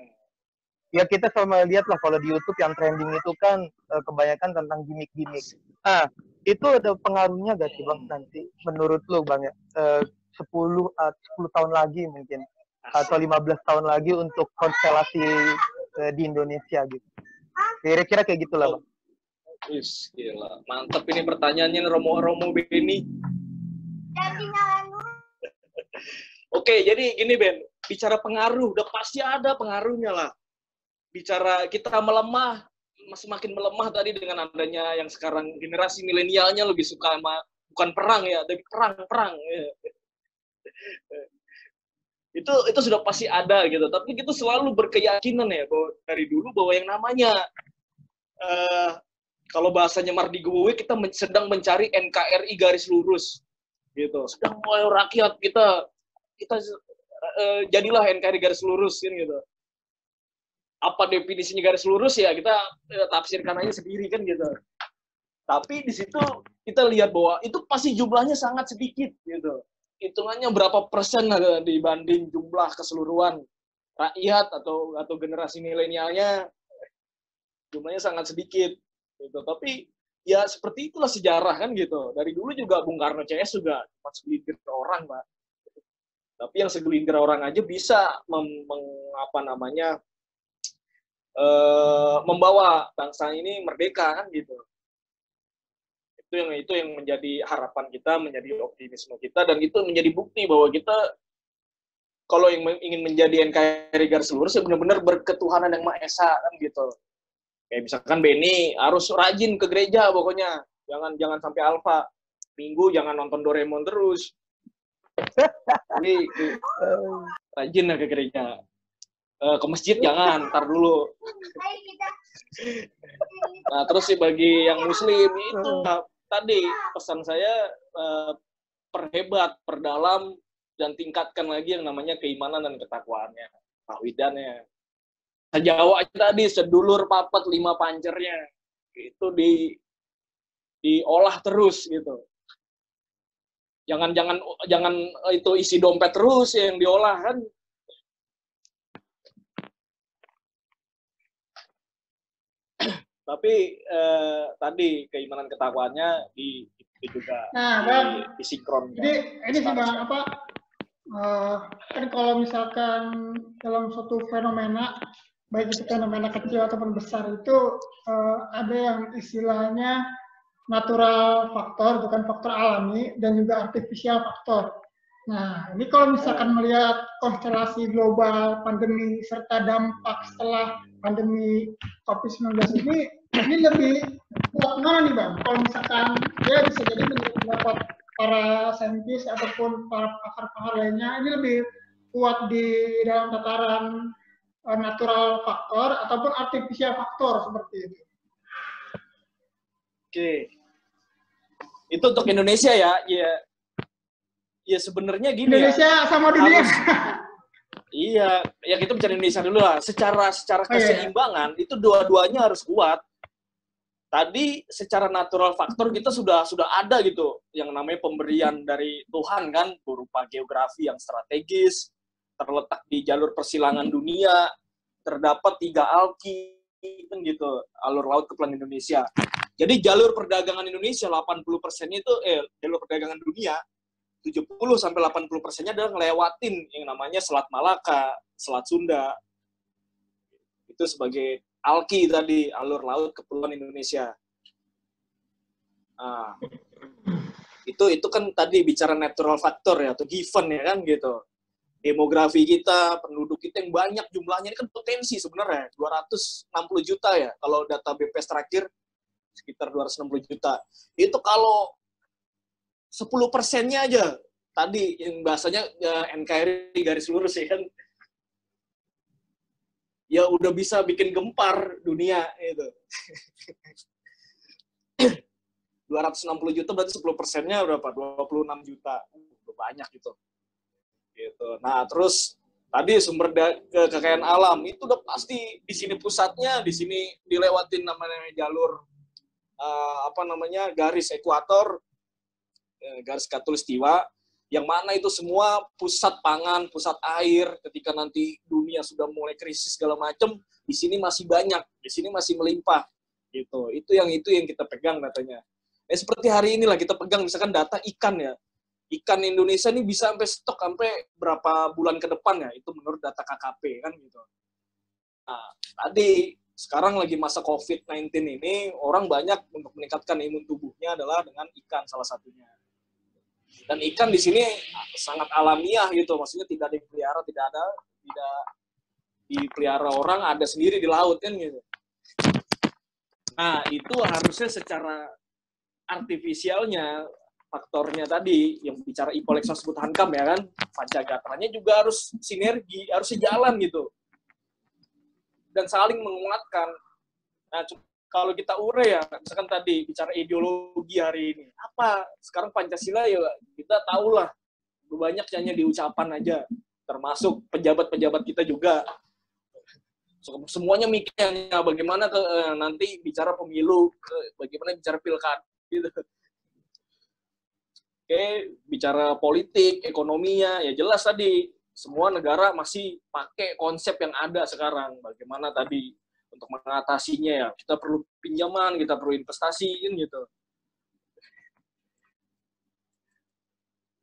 ya kita sama lihat lah kalau di YouTube yang trending itu kan kebanyakan tentang gimmick-gimmick. Nah, itu ada pengaruhnya gak sih Bang nanti menurut lu Bang ya? 10 tahun lagi mungkin atau 15 tahun lagi untuk konstelasi di Indonesia gitu. Kira-kira kayak gitulah Bang. Wis, gila. Mantap ini pertanyaannya Romo Beni. Oke, jadi gini Ben, bicara pengaruh, udah pasti ada pengaruhnya lah. Bicara kita semakin melemah tadi dengan adanya yang sekarang generasi milenialnya lebih suka sama bukan perang ya, tapi perang. Itu sudah pasti ada gitu. Tapi kita selalu berkeyakinan ya bahwa dari dulu bahwa yang namanya kalau bahasanya Mardi Gwe, kita sedang mencari NKRI garis lurus gitu. Sedang rakyat kita jadilah NKRI garis lurus gitu. Apa definisinya garis lurus ya kita tafsirkan aja sendiri kan gitu. Tapi di situ kita lihat bahwa itu pasti jumlahnya sangat sedikit gitu. Hitungannya berapa persen dibanding jumlah keseluruhan rakyat atau generasi milenialnya, jumlahnya sangat sedikit gitu. Tapi ya seperti itulah sejarah kan gitu. Dari dulu juga Bung Karno CS juga cuma segelintir orang, Pak. Tapi yang segelintir orang aja bisa membawa bangsa ini merdeka kan gitu. Itu yang menjadi harapan kita, menjadi optimisme kita, dan itu menjadi bukti bahwa kita kalau ingin menjadi NKRI garis lurus ya benar-benar berketuhanan yang Maha Esa kan gitu. Kayak misalkan Benny harus rajin ke gereja pokoknya, jangan sampai alfa. Minggu jangan nonton Doraemon terus. Jadi rajin lah ke gereja. Ke masjid jangan, ntar dulu. Nah terus sih bagi yang muslim itu tadi pesan saya perdalam dan tingkatkan lagi yang namanya keimanan dan ketakwaannya, tauhidannya. Jawa aja tadi sedulur papat 5 pancernya itu diolah terus gitu. Jangan itu isi dompet terus yang diolah kan. Tapi tadi keimanan ketakwaannya itu juga disinkron. Jadi ini sih Bang, kan kalau misalkan dalam suatu fenomena, baik itu fenomena kecil ataupun besar itu ada yang istilahnya natural faktor, bukan faktor alami, dan juga artificial faktor. Nah, ini kalau misalkan melihat konstelasi global, pandemi, serta dampak setelah pandemi COVID-19 ini lebih kuat mana nih Bang? Kalau misalkan ya bisa jadi menurut pendapat para saintis ataupun para pakar-pakar lainnya, ini lebih kuat di dalam tataran natural faktor ataupun artificial faktor seperti itu. Oke. Itu untuk Indonesia ya. Ya sebenarnya gini Indonesia sama dunia. Iya, ya kita bicara Indonesia dulu lah. Secara keseimbangan itu dua-duanya harus kuat. Tadi secara natural faktor kita sudah ada gitu yang namanya pemberian dari Tuhan kan berupa geografi yang strategis, terletak di jalur persilangan dunia, terdapat 3 alki kan gitu, alur laut kepulauan Indonesia. Jadi jalur perdagangan Indonesia 80%-nya itu jalur perdagangan dunia 70-80%-nya adalah ngelewatin yang namanya Selat Malaka, Selat Sunda. Itu sebagai alki tadi, alur laut kepulauan Indonesia. Nah, itu kan tadi bicara natural factor ya, atau given ya kan gitu. Demografi kita, penduduk kita yang banyak jumlahnya, ini kan potensi sebenarnya 260 juta ya, kalau data BPS terakhir sekitar 260 juta. Itu kalau 10%-nya aja tadi yang bahasanya NKRI garis lurus ya kan, ya udah bisa bikin gempar dunia itu. 260 juta berarti 10%-nya berapa? 26 juta. Udah banyak gitu. Nah, terus tadi sumber kekayaan alam itu udah pasti di sini pusatnya, di sini dilewatin namanya jalur garis ekuator, garis khatulistiwa, yang mana itu semua pusat pangan, pusat air. Ketika nanti dunia sudah mulai krisis segala macam, di sini masih banyak, di sini masih melimpah gitu. Itu yang kita pegang datanya. Seperti hari inilah kita pegang misalkan data ikan ya. Ikan Indonesia ini bisa sampai stok sampai berapa bulan ke depan ya, itu menurut data KKP kan gitu. Nah, tadi sekarang lagi masa COVID-19 ini, orang banyak untuk meningkatkan imun tubuhnya adalah dengan ikan salah satunya. Dan ikan di sini sangat alamiah gitu, maksudnya tidak dipelihara, tidak dipelihara orang, ada sendiri di laut kan gitu. Nah, itu harusnya secara artifisialnya faktornya tadi yang bicara Ipolek sebut Hankam ya kan, Pancagatranya juga harus sinergi, harus sejalan gitu dan saling menguatkan. Nah, kalau kita ure ya, misalkan tadi bicara ideologi hari ini, apa sekarang Pancasila ya kita tahulah banyak hanya di ucapan aja, termasuk pejabat-pejabat kita juga. Semuanya mikirnya bagaimana nanti bicara pemilu, bagaimana bicara pilkada gitu. Oke, bicara politik, ekonominya, ya jelas tadi semua negara masih pakai konsep yang ada sekarang. Bagaimana tadi untuk mengatasinya ya, kita perlu pinjaman, kita perlu investasi, gitu.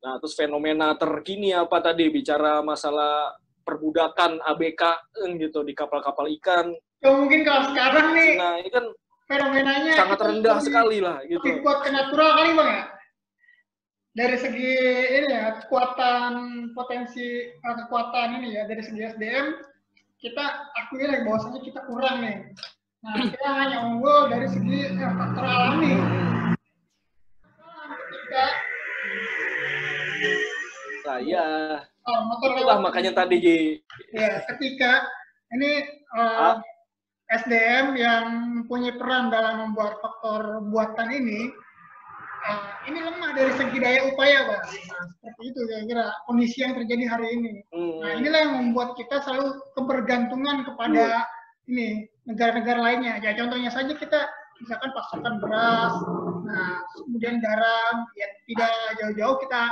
Nah, terus fenomena terkini apa tadi, bicara masalah perbudakan ABK gitu di kapal-kapal ikan. Ya, mungkin kalau sekarang nih, nah, ini kan fenomenanya sangat rendah sekali lah gitu. Lebih kuat ke natural kali Bang ya? Dari segi ini ya, kekuatan potensi kekuatan ini ya, dari segi SDM kita akui lagi bahwasanya kita kurang nih. Nah, kita hanya unggul dari segi faktor alami. Ketika ya, itulah makanya tadi Ji. Ya, ketika ini SDM yang mempunyai peran dalam membuat faktor buatan ini lemah dari segi daya upaya, Pak. Nah, seperti itu kira-kira kondisi yang terjadi hari ini. Nah, inilah yang membuat kita selalu kebergantungan kepada ini negara-negara lainnya. Ya, contohnya saja kita misalkan pasokan beras, nah kemudian garam, ya tidak jauh-jauh kita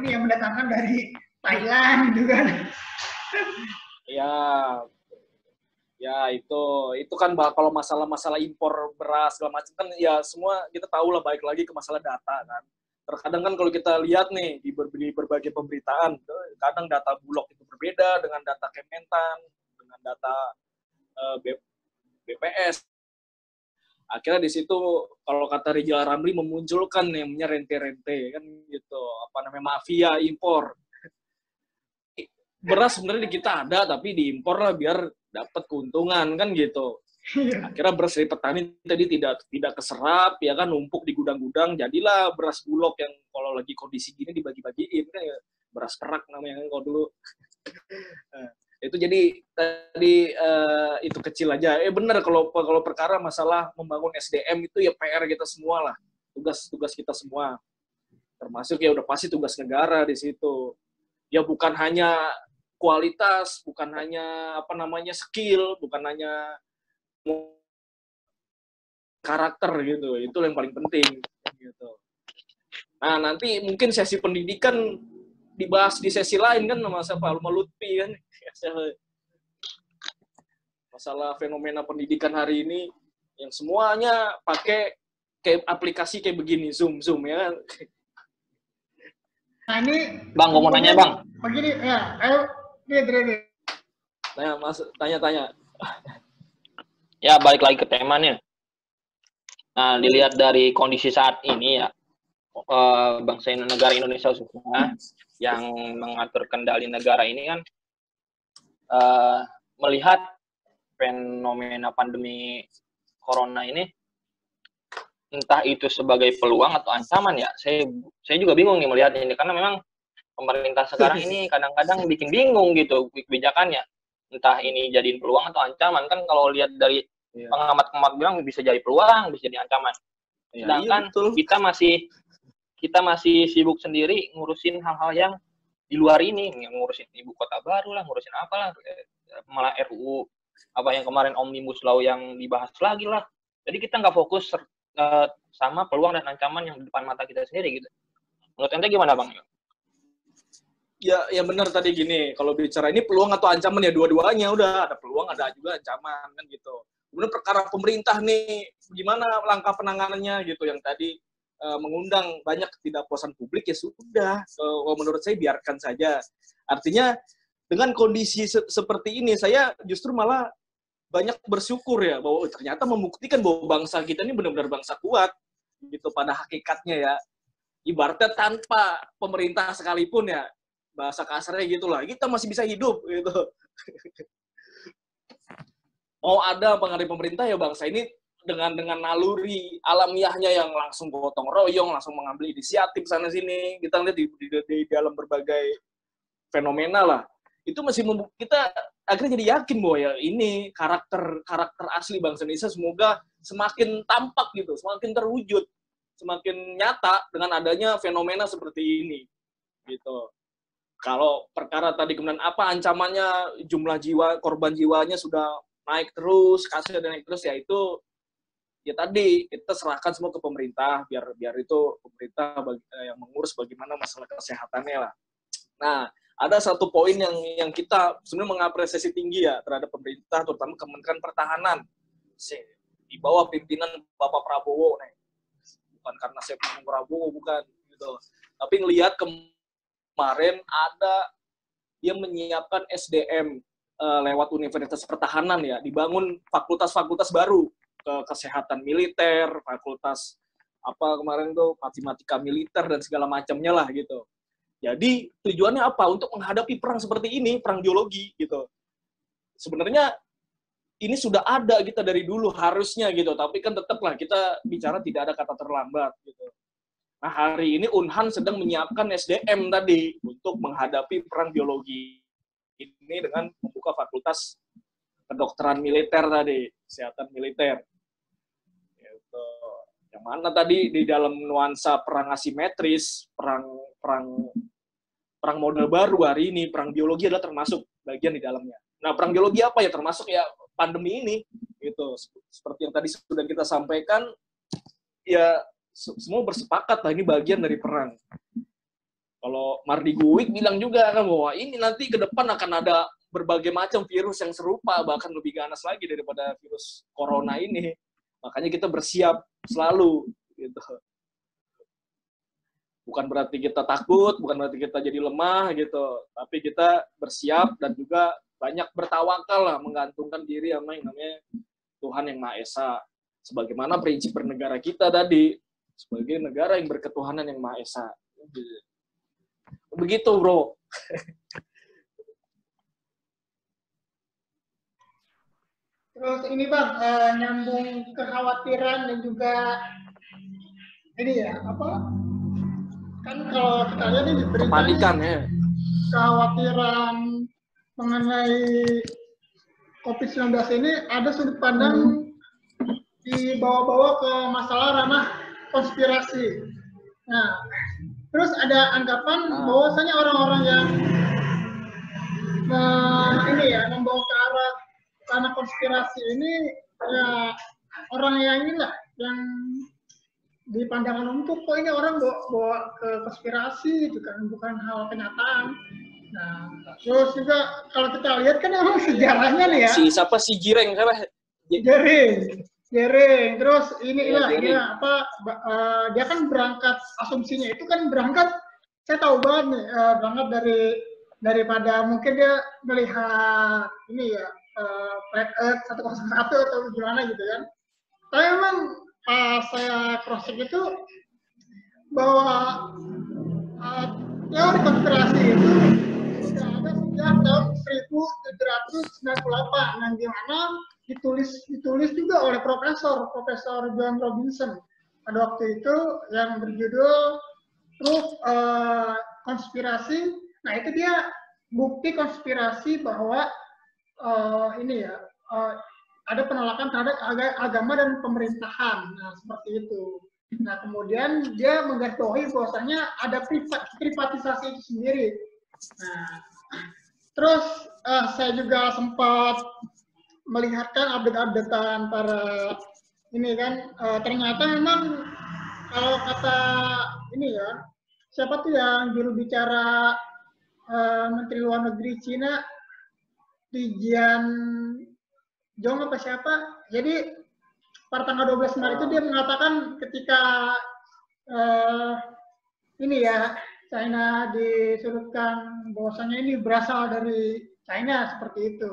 ini yang mendatangkan dari Thailand gitu kan. Ya itu kan kalau masalah impor beras segala macam kan ya semua kita tahu lah, baik lagi ke masalah data kan. Terkadang kan kalau kita lihat nih di berbagai pemberitaan, kadang data Bulog itu berbeda dengan data Kementan, dengan data BPS. Akhirnya di situ kalau kata Rijal Ramli memunculkan yang namanya rente-rente kan gitu, apa namanya, mafia impor. Beras sebenarnya di kita ada tapi diimpor lah biar dapat keuntungan kan gitu. Akhirnya beras dari petani tadi tidak keserap ya kan, numpuk di gudang-gudang, jadilah beras Bulog yang kalau lagi kondisi gini dibagi-bagiin kan ya, beras kerak namanya kan kalau dulu. Itu jadi tadi itu kecil aja. Benar kalau perkara masalah membangun SDM itu ya PR kita semua lah, tugas kita semua, termasuk ya udah pasti tugas negara di situ. Ya bukan hanya kualitas, bukan hanya apa namanya skill, bukan hanya karakter gitu, itu yang paling penting gitu. Nah nanti mungkin sesi pendidikan dibahas di sesi lain kan sama siapa, Alma Lutfi kan, masalah fenomena pendidikan hari ini yang semuanya pakai kayak aplikasi kayak begini, Zoom ya kan. Nah ini Bang, gue mau nanya Bang. Begini ya, ayo Tanya. Ya, balik lagi ke temanya. Nah, dilihat dari kondisi saat ini ya, bangsa negara Indonesia khususnya yang mengatur kendali negara ini kan melihat fenomena pandemi corona ini, entah itu sebagai peluang atau ancaman ya. Saya juga bingung nih melihat ini, karena memang pemerintah sekarang ini kadang-kadang bikin bingung gitu kebijakannya. Entah ini jadiin peluang atau ancaman. Kan kalau lihat dari pengamat-pengamat bilang bisa jadi peluang, bisa jadi ancaman. Sedangkan kita masih sibuk sendiri ngurusin hal-hal yang di luar ini, ngurusin ibu kota baru lah, ngurusin apalah, malah RUU apa yang kemarin Omnibus Law yang dibahas lagi lah. Jadi kita nggak fokus sama peluang dan ancaman yang di depan mata kita sendiri gitu. Menurut ente gimana Bang? Ya benar tadi gini, kalau bicara ini peluang atau ancaman ya dua-duanya, udah ada peluang ada juga ancaman kan gitu. Kemudian perkara pemerintah nih gimana langkah penanganannya gitu, yang tadi mengundang banyak ketidakpuasan publik, ya sudah, menurut saya biarkan saja. Artinya dengan kondisi seperti ini saya justru malah banyak bersyukur ya bahwa ternyata membuktikan bahwa bangsa kita ini benar-benar bangsa kuat gitu pada hakikatnya ya. Ibaratnya tanpa pemerintah sekalipun ya, bahasa kasarnya gitulah, kita masih bisa hidup gitu. Mau ada pengaruh pemerintah ya bangsa ini dengan naluri alamiahnya yang langsung gotong royong, langsung mengambil inisiatif sana sini. Kita lihat di dalam berbagai fenomena lah. Itu masih kita akhirnya jadi yakin bahwa ya ini karakter asli bangsa Indonesia semoga semakin tampak gitu, semakin terwujud, semakin nyata dengan adanya fenomena seperti ini gitu. Kalau perkara tadi kemudian apa ancamannya, jumlah korban jiwanya sudah naik terus, kasusnya naik terus, ya itu ya tadi kita serahkan semua ke pemerintah, biar itu pemerintah yang mengurus bagaimana masalah kesehatannya lah. Nah, ada satu poin yang kita sebenarnya mengapresiasi tinggi ya terhadap pemerintah, terutama Kementerian Pertahanan di bawah pimpinan Bapak Prabowo nih. Bukan karena saya pendukung Prabowo, bukan gitu. Tapi ngelihat kemarin ada dia menyiapkan SDM lewat Universitas Pertahanan ya, dibangun fakultas-fakultas baru ke kesehatan militer, fakultas apa kemarin tuh matematika militer dan segala macamnya lah gitu. Jadi tujuannya apa? Untuk menghadapi perang seperti ini, perang biologi gitu. Sebenarnya ini sudah ada kita dari dulu harusnya gitu, tapi kan tetaplah kita bicara tidak ada kata terlambat gitu. Nah, hari ini Unhan sedang menyiapkan SDM tadi untuk menghadapi perang biologi ini dengan membuka fakultas kedokteran militer tadi, kesehatan militer. Gitu. Yang mana tadi di dalam nuansa perang asimetris, perang model baru hari ini, perang biologi adalah termasuk bagian di dalamnya. Nah, perang biologi apa ya? Termasuk ya pandemi ini, gitu. Seperti yang tadi sudah kita sampaikan, ya semua bersepakat lah ini bagian dari perang. Kalau Mardi Guik bilang juga kan bahwa ini nanti ke depan akan ada berbagai macam virus yang serupa, bahkan lebih ganas lagi daripada virus corona ini. Makanya kita bersiap selalu, gitu. Bukan berarti kita takut, bukan berarti kita jadi lemah gitu, tapi kita bersiap dan juga banyak bertawakal lah, menggantungkan diri sama yang namanya Tuhan Yang Maha Esa. Sebagaimana prinsip bernegara kita tadi, sebagai negara yang berketuhanan yang Maha Esa. Begitu, bro. Terus ini Bang, nyambung kekhawatiran dan juga ini ya, apa? Kan kalau kita lihat ini kepanikan ya. Kekhawatiran mengenai COVID-19 ini ada sudut pandang dibawa-bawa ke masalah ranah konspirasi. Nah, terus ada anggapan bahwasanya orang-orang yang membawa ke arah ranah konspirasi ini ya orang yang inilah yang di pandangan umum tuh kok ini orang bawa ke konspirasi itu kan bukan hal kenyataan. Nah, terus juga kalau kita lihat kan emang sejarahnya nih ya. Siapa si Jireng siapa? Jering. Terus dia kan berangkat, asumsinya itu kan berangkat, saya tahu banget nih, berangkat daripada mungkin dia melihat ini ya Flat Earth 101 atau gimana gitu kan. Tapi memang pas saya cross check itu bahwa teori konspirasi itu sudah ada sejak tahun 1798 yang dimana ditulis juga oleh Profesor John Robinson pada waktu itu yang berjudul Proof Konspirasi. Nah itu dia bukti konspirasi bahwa ada penolakan terhadap agama dan pemerintahan. Nah, seperti itu. Nah, kemudian dia menggarisbawahi bahwasanya ada privatisasi itu sendiri. Nah, terus saya juga sempat melihatkan update-updatean para ini kan, ternyata memang kalau kata ini ya, siapa tuh yang juru bicara Menteri Luar Negeri Cina, Li Jianzhong apa siapa? Jadi pada tanggal 12 Maret itu dia mengatakan ketika China disebutkan bahwasanya ini berasal dari China seperti itu.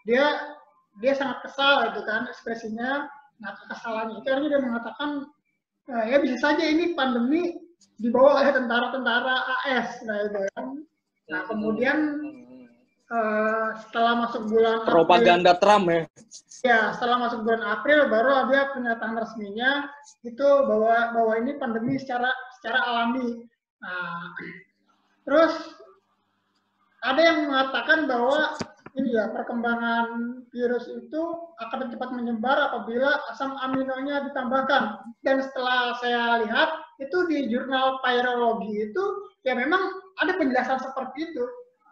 Dia sangat kesal itu kan ekspresinya. Nah, kekesalannya itu akhirnya dia mengatakan ya bisa saja ini pandemi dibawa oleh tentara-tentara AS. Nah, itu kan. Nah, kemudian setelah masuk bulan propaganda Trump ya. Ya, setelah masuk bulan April baru ada pernyataan resminya itu bahwa ini pandemi secara alami. Nah, terus ada yang mengatakan bahwa ini ya perkembangan virus itu akan cepat menyebar apabila asam aminonya ditambahkan. Dan setelah saya lihat itu di jurnal virologi itu ya memang ada penjelasan seperti itu,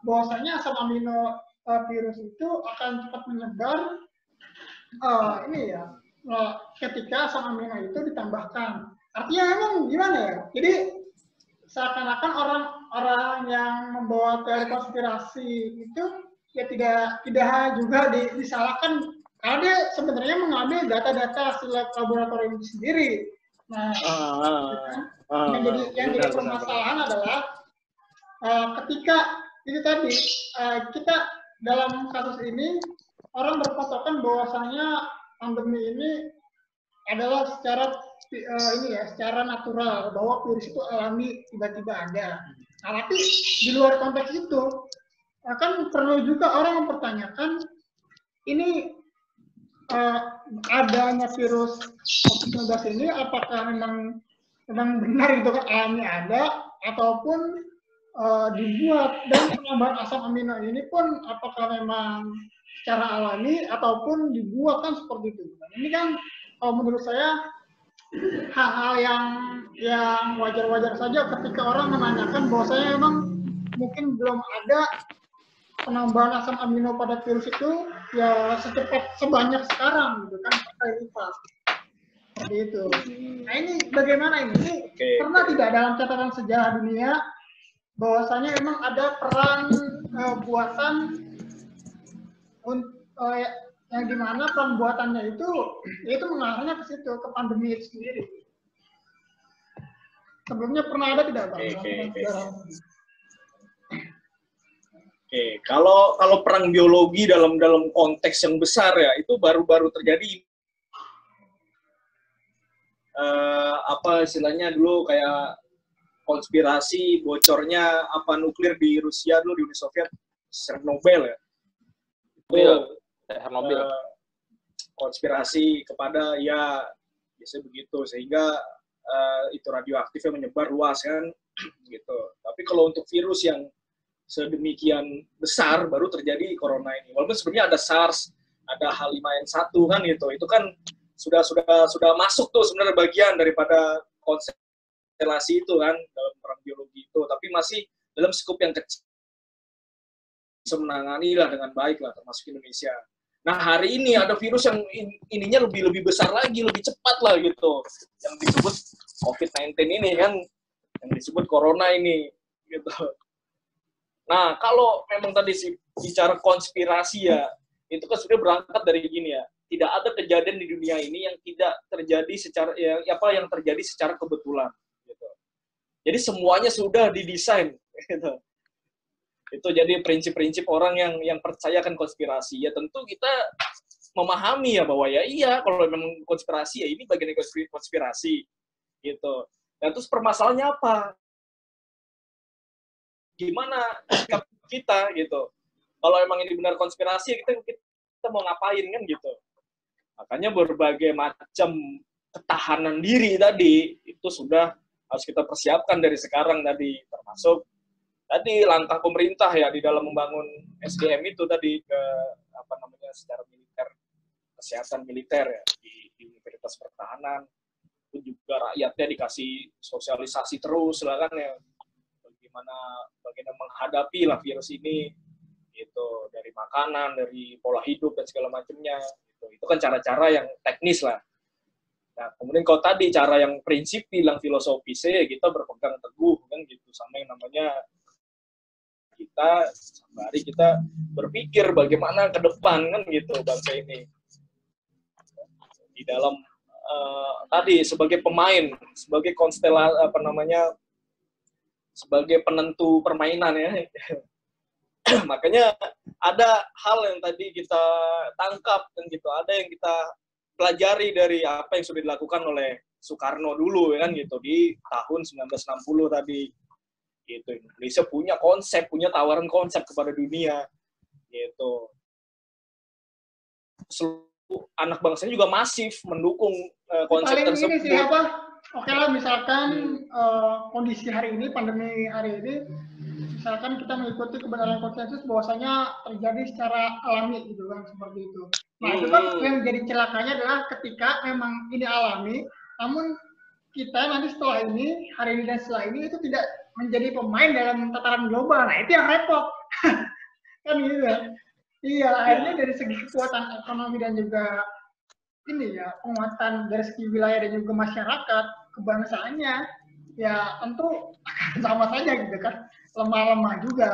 bahwasanya asam amino virus itu akan cepat menyebar ketika asam amino itu ditambahkan. Artinya memang gimana ya? Jadi seakan-akan orang-orang yang membawa teori konspirasi itu ya tidak juga disalahkan karena dia sebenarnya mengambil data-data hasil laboratorium itu sendiri. Nah, yang jadi permasalahan adalah ketika itu tadi kita dalam kasus ini orang berpatokan bahwasanya pandemi ini adalah secara natural, bahwa virus itu alami tiba-tiba ada. Nah, tapi di luar konteks itu akan perlu juga orang mempertanyakan ini adanya virus COVID-19 ini apakah memang benar itu alami ada ataupun dibuat, dan penambahan asam amino ini pun apakah memang secara alami ataupun dibuat, kan seperti itu. Dan ini kan kalau menurut saya hal-hal yang wajar-wajar saja ketika orang menanyakan bahwasanya memang mungkin belum ada penambahan asam amino pada virus itu ya sebanyak sekarang gitu kan, kali lipat seperti itu. Nah ini bagaimana ini? Pernah tidak dalam catatan sejarah dunia bahwasanya memang ada perang buatan yang dimana perang buatannya itu mengarahnya ke situ, ke pandemi itu sendiri. Sebelumnya pernah ada tidak, Bang? Oke, kalau perang biologi dalam konteks yang besar ya itu baru-baru terjadi. Apa istilahnya dulu kayak konspirasi bocornya apa nuklir di Rusia dulu, di Uni Soviet, Chernobyl ya. Chernobyl. Konspirasi kepada ya biasanya begitu, sehingga itu radioaktifnya menyebar luas kan gitu. Tapi kalau untuk virus yang sedemikian besar baru terjadi corona ini. Walaupun sebenarnya ada SARS, ada H5N1 kan gitu. Itu kan sudah masuk tuh sebenarnya bagian daripada konstelasi itu kan dalam perang biologi itu, tapi masih dalam skup yang kecil. Bisa menangani lah dengan baik lah, termasuk Indonesia. Nah hari ini ada virus yang ininya lebih besar lagi, lebih cepat lah gitu, yang disebut COVID-19 ini kan, yang disebut corona ini gitu. Nah kalau memang tadi bicara konspirasi ya, itu kan sudah berangkat dari gini ya, tidak ada kejadian di dunia ini yang tidak terjadi secara yang terjadi secara kebetulan gitu. Jadi semuanya sudah didesain gitu. Itu jadi prinsip-prinsip orang yang percayakan konspirasi. Ya tentu kita memahami ya bahwa ya iya kalau memang konspirasi ya ini bagian dari konspirasi gitu. Dan terus permasalahannya apa? Gimana sikap kita gitu. Kalau emang ini benar konspirasi kita mau ngapain kan gitu. Makanya berbagai macam ketahanan diri tadi itu sudah harus kita persiapkan dari sekarang tadi, termasuk tadi langkah pemerintah ya di dalam membangun SDM itu tadi ke secara militer, kesehatan militer ya di Universitas Pertahanan. Itu juga rakyatnya dikasih sosialisasi terus lah kan ya, bagaimana menghadapi lah virus ini gitu, dari makanan, dari pola hidup dan segala macamnya gitu. Itu kan cara-cara yang teknis lah. Nah, kemudian kalau tadi cara yang prinsip bilang filosofisnya ya kita berpegang teguh kan gitu sama yang namanya sembari kita berpikir bagaimana ke depan kan gitu bangsa ini di dalam tadi sebagai pemain, sebagai konstelasi sebagai penentu permainan ya. Makanya ada hal yang tadi kita tangkap dan gitu, ada yang kita pelajari dari apa yang sudah dilakukan oleh Soekarno dulu ya kan gitu di tahun 1960 tadi. Gitu. Indonesia punya tawaran konsep kepada dunia gitu. Seluruh anak bangsanya juga masif mendukung konsep paling tersebut. ini sih apa? Oke lah, misalkan kondisi hari ini, pandemi hari ini, misalkan kita mengikuti kebenaran konsensus bahwasanya terjadi secara alami gitu kan, seperti itu. Nah itu kan yang jadi celakanya adalah ketika memang ini alami, namun kita nanti setelah ini, hari ini dan setelah ini itu tidak menjadi pemain dalam tataran global. Nah itu yang repot. Kan gitu kan. Iya, akhirnya dari segi kekuatan ekonomi dan juga ini ya, penguatan dari segi wilayah dan juga masyarakat, kebangsaannya, ya tentu akan sama saja gitu kan. Lemah-lemah juga.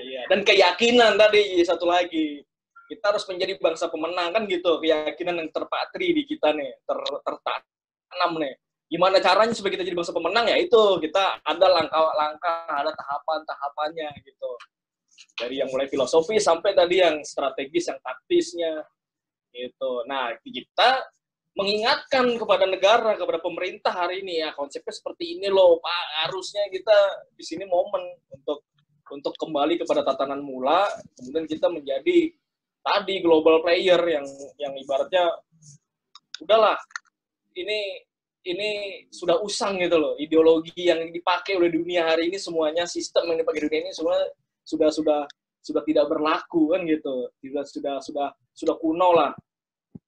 Ya. Dan keyakinan tadi satu lagi, kita harus menjadi bangsa pemenang kan gitu, keyakinan yang terpatri di kita nih, tertanam nih. Gimana caranya supaya kita jadi bangsa pemenang? Ya itu, kita ada langkah-langkah, ada tahapan-tahapannya gitu. Dari yang mulai filosofi sampai tadi yang strategis, yang taktisnya gitu. Nah, kita mengingatkan kepada negara, kepada pemerintah hari ini ya, konsepnya seperti ini loh, Pak. Harusnya kita di sini momen untuk kembali kepada tatanan mula, kemudian kita menjadi tadi global player yang ibaratnya udahlah, ini sudah usang gitu loh, ideologi yang dipakai oleh dunia hari ini, semuanya sistem yang dipakai dunia ini semua sudah tidak berlaku kan gitu, sudah kuno lah.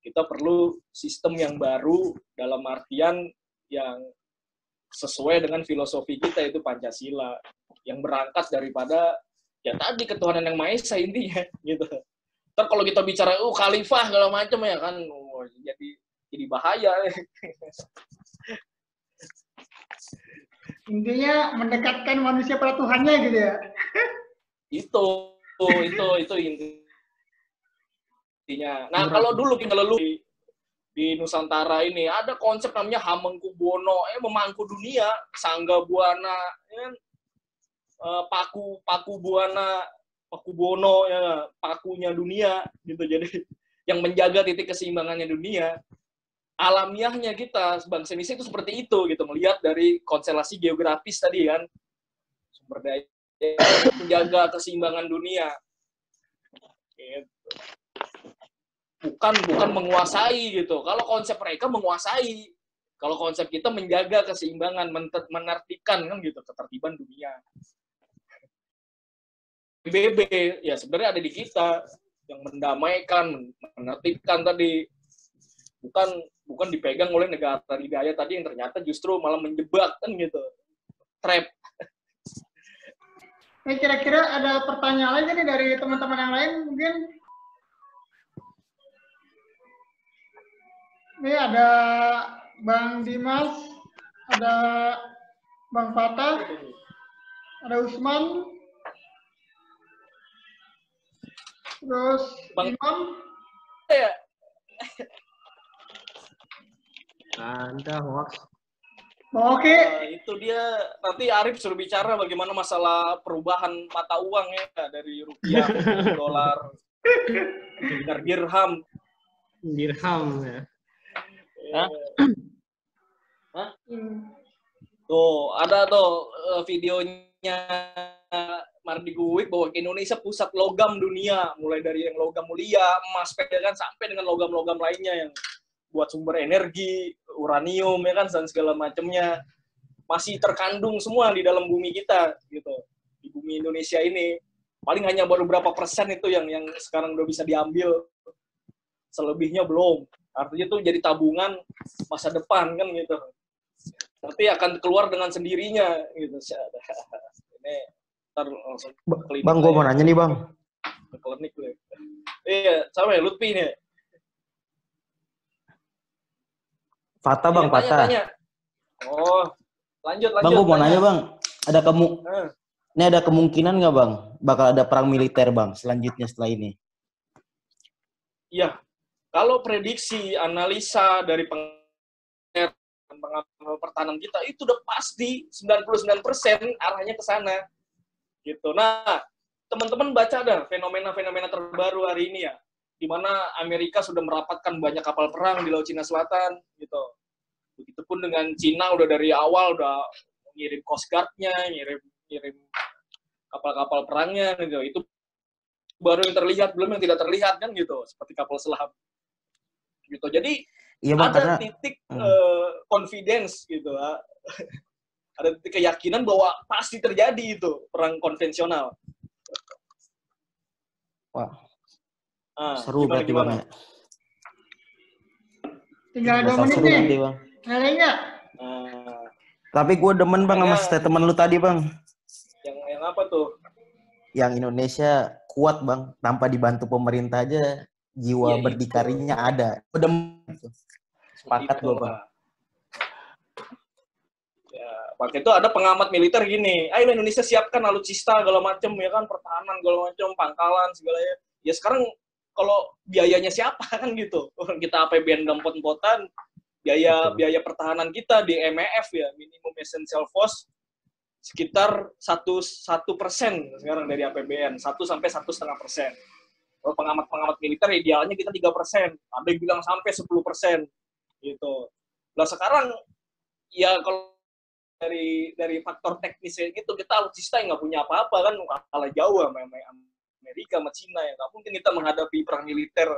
Kita perlu sistem yang baru dalam artian yang sesuai dengan filosofi kita, itu Pancasila, yang berangkat daripada ya tadi ketuhanan yang Maha Esa intinya gitu. Ntar kalau kita bicara khalifah segala macam ya kan, jadi bahaya. Intinya mendekatkan manusia pada Tuhannya gitu ya. Itu intinya. Nah, kalau dulu kita leluhur di Nusantara ini ada konsep namanya Hamengkubuwono, memangku dunia, Sangga Buana, ya, Paku Buwono, ya, pakunya dunia gitu. Jadi yang menjaga titik keseimbangannya dunia. Alamiahnya kita bangsa Indonesia itu seperti itu gitu, melihat dari konstelasi geografis tadi kan, sumber daya menjaga keseimbangan dunia gitu. Bukan menguasai gitu. Kalau konsep mereka menguasai, kalau konsep kita menjaga keseimbangan, menertibkan kan gitu, ketertiban dunia. PBB ya sebenarnya ada di kita, yang mendamaikan, menertibkan tadi, bukan dipegang oleh negara adidaya tadi yang ternyata justru malah menjebak kan gitu, trap. Kira-kira ada pertanyaan lagi nih dari teman-teman yang lain mungkin? Ini ada Bang Dimas, ada Bang Fatah, ada Usman, terus Bang Imam. Ya. Anda hoax. Oke. Itu dia, nanti Arif suruh bicara bagaimana masalah perubahan mata uang ya, dari rupiah ke dolar, dinar dirham. Dirham ya. Hah? Tuh, ada tuh videonya Mardi Guwik bahwa Indonesia pusat logam dunia, mulai dari yang logam mulia, emas, pegangan, sampai dengan logam-logam lainnya yang buat sumber energi, uranium ya kan, dan segala macamnya masih terkandung semua di dalam bumi kita gitu, di bumi Indonesia ini. Paling hanya baru berapa persen itu yang sekarang udah bisa diambil, selebihnya belum. Artinya itu jadi tabungan masa depan kan gitu. Nanti akan keluar dengan sendirinya gitu. Ini ntar langsung Bang, gue mau nanya nih Bang. Ke klinik gue. Iya, sama ya Lutfi nih. Fatah Bang, Fatah. Tanya. Oh, lanjut. Bang, gue mau nanya Bang. Ini ada kemungkinan nggak Bang bakal ada perang militer Bang selanjutnya setelah ini? Iya. Kalau prediksi analisa dari pengamal pertahanan kita itu udah pasti 99% arahnya ke sana. Gitu. Nah, teman-teman baca dah fenomena-fenomena terbaru hari ini ya, di mana Amerika sudah merapatkan banyak kapal perang di Laut Cina Selatan gitu. Begitupun dengan Cina udah dari awal udah ngirim Coast Guard-nya, ngirim kapal-kapal perangnya gitu. Itu baru yang terlihat, belum yang tidak terlihat kan gitu, seperti kapal selam. Gitu. Jadi Iya bang, ada karena titik confidence gitu, ada titik keyakinan bahwa pasti terjadi itu perang konvensional. wah, Gimana, seru berarti gimana? bang ya. Tinggal 2 Bakal menit seru nih. nanti bang. Nyalain nggak? Tapi gue demen bang sama statement lu tadi bang. Yang apa tuh? Yang Indonesia kuat bang, tanpa dibantu pemerintah aja jiwa Iya, berdikarinya ada. Gue demen. Sepakat gue bang. Ya, waktu itu ada pengamat militer gini, ayo Indonesia siapkan alutsista segala macam ya kan, pertahanan segala macam, pangkalan segala ya. Ya sekarang kalau biayanya siapa kan gitu, orang kita APBN empot-empotan, biaya pertahanan kita di MEF ya, minimum essential force sekitar 1% sekarang dari APBN, 1 sampai 1,5%. Kalau pengamat militer idealnya kita 3%, ada yang bilang sampai 10% gitu. Nah sekarang ya kalau dari faktor teknisnya gitu, kita alutsista nggak punya apa-apa kan, kalah jauh sama Amerika sama Cina ya, nggak mungkin kita menghadapi perang militer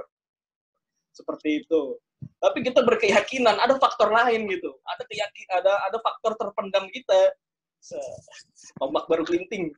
seperti itu. Tapi kita berkeyakinan ada faktor lain gitu, ada faktor terpendam kita, tombak baru kelinting.